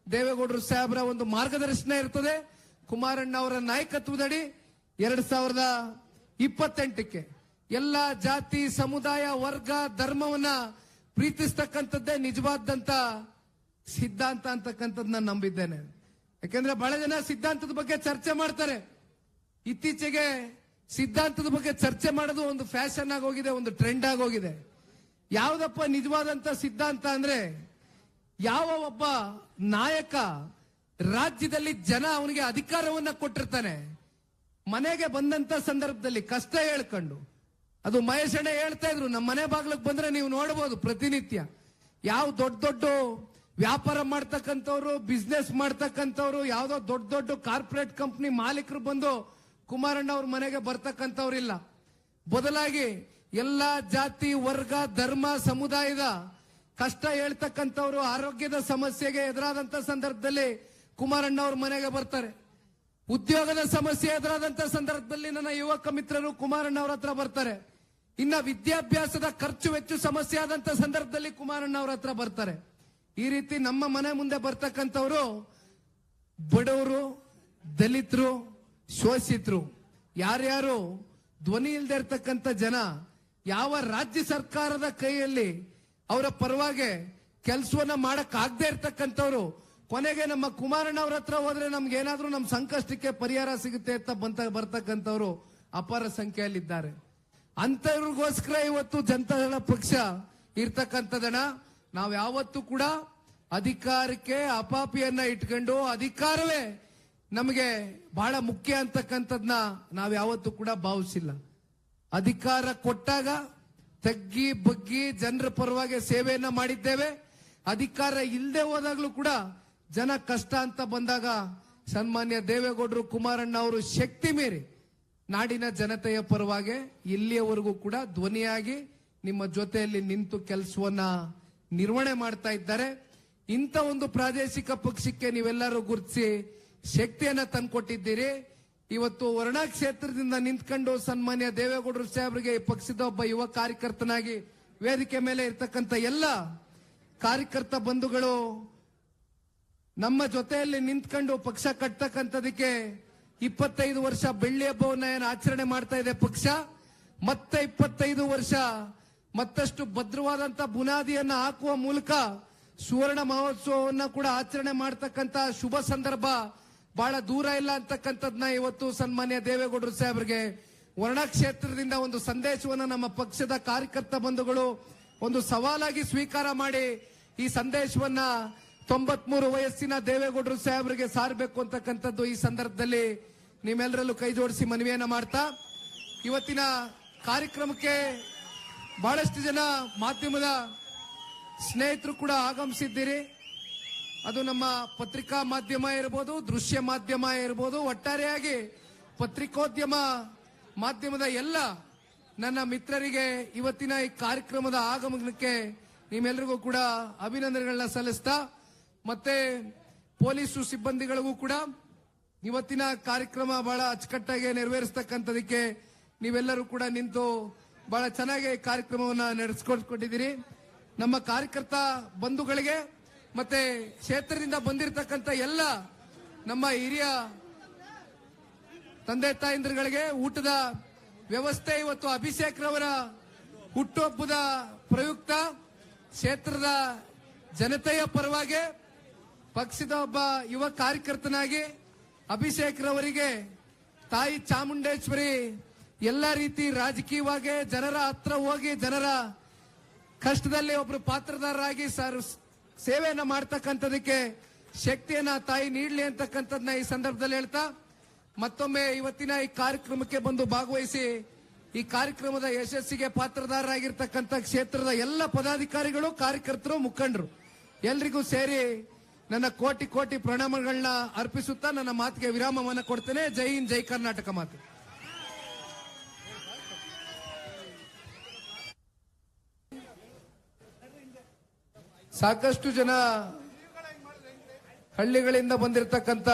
ದೇವೇಗೌಡರು ಸಾಹೇಬ್ರ ಒಂದು ಮಾರ್ಗದರ್ಶನ ಇರ್ತದೆ. ಕುಮಾರಣ್ಣ ಅವರ ನಾಯಕತ್ವದಡಿ 2028ಕ್ಕೆ ಎಲ್ಲ ಜಾತಿ, ಸಮುದಾಯ, ವರ್ಗ, ಧರ್ಮವನ್ನ ಪ್ರೀತಿಸ್ತಕ್ಕಂಥದ್ದೇ ನಿಜವಾದಂತ ಸಿದ್ಧಾಂತ ಅಂತಕ್ಕಂಥದ್ದು ನಾನು ನಂಬಿದ್ದೇನೆ. ಯಾಕೆಂದ್ರೆ ಬಹಳ ಜನ ಸಿದ್ಧಾಂತದ ಬಗ್ಗೆ ಚರ್ಚೆ ಮಾಡ್ತಾರೆ. ಇತ್ತೀಚೆಗೆ ಸಿದ್ಧಾಂತದ ಬಗ್ಗೆ ಚರ್ಚೆ ಮಾಡೋದು ಒಂದು ಫ್ಯಾಷನ್ ಆಗೋಗಿದೆ, ಒಂದು ಟ್ರೆಂಡ್ ಆಗೋಗಿದೆ. ಯಾವ್ದಪ್ಪ ನಿಜವಾದಂತ ಸಿದ್ಧಾಂತ ಅಂದ್ರೆ, ಯಾವ ಒಬ್ಬ ನಾಯಕ ರಾಜ್ಯದಲ್ಲಿ ಜನ ಅವನಿಗೆ ಅಧಿಕಾರವನ್ನ ಕೊಟ್ಟಿರ್ತಾನೆ, ಮನೆಗೆ ಬಂದಂತ ಸಂದರ್ಭದಲ್ಲಿ ಕಷ್ಟ ಹೇಳ್ಕೊಂಡು, ಅದು ಮಹೇಶ್ ಅಣ್ಣ ಹೇಳ್ತಾ ಇದ್ರು, ನಮ್ಮ ಮನೆ ಬಾಗ್ಲಿಗೆ ಬಂದ್ರೆ ನೀವು ನೋಡಬಹುದು ಪ್ರತಿನಿತ್ಯ ಯಾವ ದೊಡ್ಡ ದೊಡ್ಡ ವ್ಯಾಪಾರ ಮಾಡ್ತಕ್ಕಂಥವ್ರು, ಬಿಸ್ನೆಸ್ ಮಾಡ್ತಕ್ಕಂಥವ್ರು, ಯಾವ್ದೋ ದೊಡ್ಡ ದೊಡ್ಡ ಕಾರ್ಪೊರೇಟ್ ಕಂಪನಿ ಮಾಲೀಕರು ಬಂದು ಕುಮಾರಣ್ಣ ಅವ್ರ ಮನೆಗೆ ಬರ್ತಕ್ಕಂಥವ್ರಿಲ್ಲ. ಬದಲಾಗಿ ಎಲ್ಲಾ ಜಾತಿ, ವರ್ಗ, ಧರ್ಮ, ಸಮುದಾಯದ ಕಷ್ಟ ಹೇಳ್ತಕ್ಕಂಥವ್ರು, ಆರೋಗ್ಯದ ಸಮಸ್ಯೆಗೆ ಎದುರಾದಂತ ಸಂದರ್ಭದಲ್ಲಿ ಕುಮಾರಣ್ಣ ಅವ್ರ ಮನೆಗೆ ಬರ್ತಾರೆ. ಉದ್ಯೋಗದ ಸಮಸ್ಯೆ ಎದುರಾದಂತ ಸಂದರ್ಭದಲ್ಲಿ ನನ್ನ ಯುವಕ ಮಿತ್ರರು ಕುಮಾರಣ್ಣ ಅವ್ರ ಹತ್ರ ಬರ್ತಾರೆ. ಇನ್ನ ವಿದ್ಯಾಭ್ಯಾಸದ ಖರ್ಚು ವೆಚ್ಚ ಸಮಸ್ಯೆ ಆದಂತ ಸಂದರ್ಭದಲ್ಲಿ ಕುಮಾರಣ್ಣ ಅವ್ರ ಹತ್ರ ಬರ್ತಾರೆ. ಈ ರೀತಿ ನಮ್ಮ ಮನೆ ಮುಂದೆ ಬರ್ತಕ್ಕಂಥವ್ರು ಬಡವರು, ದಲಿತರು, ಶೋಷಿತರು, ಯಾರ್ಯಾರು ಧ್ವನಿ ಇಲ್ಲದೆ ಇರ್ತಕ್ಕಂಥ ಜನ, ಯಾವ ರಾಜ್ಯ ಸರ್ಕಾರದ ಕೈಯಲ್ಲಿ ಅವರ ಪರವಾಗಿ ಕೆಲಸವನ್ನ ಮಾಡಕ್ ಆಗದೆ ಇರ್ತಕ್ಕಂಥವ್ರು, ಕೊನೆಗೆ ನಮ್ಮ ಕುಮಾರಣ್ಣ ಅವ್ರ ಹತ್ರ ಹೋದ್ರೆ ನಮ್ಗೆ ಏನಾದ್ರೂ ನಮ್ಮ ಸಂಕಷ್ಟಕ್ಕೆ ಪರಿಹಾರ ಸಿಗುತ್ತೆ ಅಂತ ಬರ್ತಕ್ಕಂಥವ್ರು ಅಪಾರ ಸಂಖ್ಯೆಯಲ್ಲಿದ್ದಾರೆ. ಅಂತವ್ರಿಗೋಸ್ಕರ ಇವತ್ತು ಜನತಾದಳ ಪಕ್ಷ ಇರ್ತಕ್ಕಂಥದನ್ನ. ನಾವು ಯಾವತ್ತೂ ಕೂಡ ಅಧಿಕಾರಕ್ಕೆ ಅಪಾಪಿಯನ್ನ ಇಟ್ಕೊಂಡು ಅಧಿಕಾರವೇ ನಮಗೆ ಬಹಳ ಮುಖ್ಯ ಅಂತಕ್ಕಂಥದ್ನ ನಾವು ಯಾವತ್ತೂ ಕೂಡ ಭಾವಿಸಿಲ್ಲ. ಅಧಿಕಾರ ಕೊಟ್ಟಾಗ ತಗ್ಗಿ ಬಗ್ಗಿ ಜನರ ಪರವಾಗಿ ಸೇವೆಯನ್ನ ಮಾಡಿದ್ದೇವೆ. ಅಧಿಕಾರ ಇಲ್ಲದೆ ಹೋದಾಗ್ಲೂ ಕೂಡ ಜನ ಕಷ್ಟ ಅಂತ ಬಂದಾಗ ಸನ್ಮಾನ್ಯ ದೇವೇಗೌಡರು, ಕುಮಾರಣ್ಣ ಅವರು ಶಕ್ತಿ ಮೀರಿ ನಾಡಿನ ಜನತೆಯ ಪರವಾಗಿ ಇಲ್ಲಿಯವರೆಗೂ ಕೂಡ ಧ್ವನಿಯಾಗಿ ನಿಮ್ಮ ಜೊತೆಯಲ್ಲಿ ನಿಂತು ಕೆಲಸವನ್ನ ನಿರ್ವಹಣೆ ಮಾಡ್ತಾ ಇದ್ದಾರೆ. ಇಂಥ ಒಂದು ಪ್ರಾದೇಶಿಕ ಪಕ್ಷಕ್ಕೆ ನೀವೆಲ್ಲರೂ ಗುರುತಿಸಿ ಶಕ್ತಿಯನ್ನ ತಂದ್ಕೊಟ್ಟಿದ್ದೀರಿ. ಇವತ್ತು ವರ್ಣಾ ಕ್ಷೇತ್ರದಿಂದ ನಿಂತ್ಕೊಂಡು ಸನ್ಮಾನ್ಯ ದೇವೇಗೌಡರು ಸಾಹೇಬರಿಗೆ ಪಕ್ಷದ ಒಬ್ಬ ಯುವ ಕಾರ್ಯಕರ್ತನಾಗಿ ವೇದಿಕೆ ಮೇಲೆ ಇರ್ತಕ್ಕಂಥ ಎಲ್ಲ ಕಾರ್ಯಕರ್ತ ಬಂಧುಗಳು ನಮ್ಮ ಜೊತೆಯಲ್ಲಿ ನಿಂತ್ಕೊಂಡು ಪಕ್ಷ ಕಟ್ಟತಕ್ಕಂಥದಕ್ಕೆ 25 ವರ್ಷ ಬೆಳ್ಳಿ ಹಬ್ಬವನ್ನ ಏನು ಆಚರಣೆ ಮಾಡ್ತಾ ಇದೆ ಪಕ್ಷ, ಮತ್ತೆ 25 ವರ್ಷ ಮತ್ತಷ್ಟು ಭದ್ರವಾದಂತ ಬುನಾದಿಯನ್ನ ಹಾಕುವ ಮೂಲಕ ಸುವರ್ಣ ಮಹೋತ್ಸವವನ್ನ ಕೂಡ ಆಚರಣೆ ಮಾಡ್ತಕ್ಕಂತ ಶುಭ ಸಂದರ್ಭ ಬಹಳ ದೂರ ಇಲ್ಲ ಅಂತಕ್ಕಂಥದ್ನ ಇವತ್ತು ಸನ್ಮಾನ್ಯ ದೇವೇಗೌಡರು ಸಾಹೇಬರಿಗೆ ವರ್ಣಾ ಕ್ಷೇತ್ರದಿಂದ ಒಂದು ಸಂದೇಶವನ್ನ ನಮ್ಮ ಪಕ್ಷದ ಕಾರ್ಯಕರ್ತ ಬಂಧುಗಳು ಒಂದು ಸವಾಲಾಗಿ ಸ್ವೀಕಾರ ಮಾಡಿ ಈ ಸಂದೇಶವನ್ನ 93 ವಯಸ್ಸಿನ ದೇವೇಗೌಡರು ಸಾಹೇಬರಿಗೆ ಸಾರಬೇಕು ಅಂತಕ್ಕಂಥದ್ದು ಈ ಸಂದರ್ಭದಲ್ಲಿ ನಿಮ್ಮೆಲ್ಲರಲ್ಲೂ ಕೈ ಜೋಡಿಸಿ ಮನವಿಯನ್ನ ಮಾಡ್ತಾ, ಇವತ್ತಿನ ಕಾರ್ಯಕ್ರಮಕ್ಕೆ ಬಹಳಷ್ಟು ಜನ ಮಾಧ್ಯಮದ ಸ್ನೇಹಿತರು ಕೂಡ ಆಗಮಿಸಿದ್ದೀರಿ. ಅದು ನಮ್ಮ ಪತ್ರಿಕಾ ಮಾಧ್ಯಮ ಇರಬಹುದು, ದೃಶ್ಯ ಮಾಧ್ಯಮ ಇರಬಹುದು, ಒಟ್ಟಾರೆಯಾಗಿ ಪತ್ರಿಕೋದ್ಯಮ ಮಾಧ್ಯಮದ ಎಲ್ಲ ನನ್ನ ಮಿತ್ರರಿಗೆ ಇವತ್ತಿನ ಈ ಕಾರ್ಯಕ್ರಮದ ಆಗಮನಕ್ಕೆ ನಿಮ್ಮೆಲ್ಲರಿಗೂ ಕೂಡ ಅಭಿನಂದನೆಗಳನ್ನ ಸಲ್ಲಿಸ್ತಾ, ಮತ್ತೆ ಪೊಲೀಸು ಸಿಬ್ಬಂದಿಗಳಿಗೂ ಕೂಡ ಇವತ್ತಿನ ಕಾರ್ಯಕ್ರಮ ಬಹಳ ಅಚ್ಚುಕಟ್ಟಾಗಿ ನೆರವೇರಿಸತಕ್ಕಂಥದಕ್ಕೆ ನೀವೆಲ್ಲರೂ ಕೂಡ ನಿಂತು ಬಹಳ ಚೆನ್ನಾಗಿ ಕಾರ್ಯಕ್ರಮವನ್ನ ನಡೆಸಿಕೊಟ್ಟಿದ್ದೀರಿ. ನಮ್ಮ ಕಾರ್ಯಕರ್ತ ಬಂಧುಗಳಿಗೆ ಮತ್ತೆ ಕ್ಷೇತ್ರದಿಂದ ಬಂದಿರತಕ್ಕಂಥ ಎಲ್ಲ ನಮ್ಮ ಹಿರಿಯ ತಂದೆ ತಾಯಂದಿರುಗಳಿಗೆ ಊಟದ ವ್ಯವಸ್ಥೆ ಇವತ್ತು ಅಭಿಷೇಕ್ ರವರ ಹುಟ್ಟುಹಬ್ಬದ ಪ್ರಯುಕ್ತ ಕ್ಷೇತ್ರದ ಜನತೆಯ ಪರವಾಗಿ ಪಕ್ಷದ ಒಬ್ಬ ಯುವ ಕಾರ್ಯಕರ್ತನಾಗಿ ಅಭಿಷೇಕ್ ರವರಿಗೆ ತಾಯಿ ಚಾಮುಂಡೇಶ್ವರಿ ಎಲ್ಲ ರೀತಿ ರಾಜಕೀಯವಾಗಿ ಜನರ ಹತ್ರ ಹೋಗಿ ಜನರ ಕಷ್ಟದಲ್ಲಿ ಒಬ್ರು ಪಾತ್ರಧಾರರಾಗಿ ಸೇವೆಯನ್ನ ಮಾಡ್ತಕ್ಕಂಥದಕ್ಕೆ ಶಕ್ತಿಯನ್ನ ತಾಯಿ ನೀಡಲಿ ಅಂತಕ್ಕಂಥದ್ನ ಈ ಸಂದರ್ಭದಲ್ಲಿ ಹೇಳ್ತಾ, ಮತ್ತೊಮ್ಮೆ ಇವತ್ತಿನ ಈ ಕಾರ್ಯಕ್ರಮಕ್ಕೆ ಬಂದು ಭಾಗವಹಿಸಿ ಈ ಕಾರ್ಯಕ್ರಮದ ಯಶಸ್ಸಿಗೆ ಪಾತ್ರಧಾರರಾಗಿರ್ತಕ್ಕಂಥ ಕ್ಷೇತ್ರದ ಎಲ್ಲ ಪದಾಧಿಕಾರಿಗಳು, ಕಾರ್ಯಕರ್ತರು, ಮುಖಂಡರು ಎಲ್ರಿಗೂ ಸೇರಿ ನನ್ನ ಕೋಟಿ ಕೋಟಿ ಪ್ರಣಾಮಗಳನ್ನ ಅರ್ಪಿಸುತ್ತಾ ನನ್ನ ಮಾತಿಗೆ ವಿರಾಮವನ್ನು ಕೊಡ್ತೇನೆ. ಜೈ ಹಿಂದ್, ಜೈ ಕರ್ನಾಟಕ ಮಾತು. ಸಾಕಷ್ಟು ಜನ ಹಳ್ಳಿಗಳಿಂದ ಬಂದಿರತಕ್ಕಂತ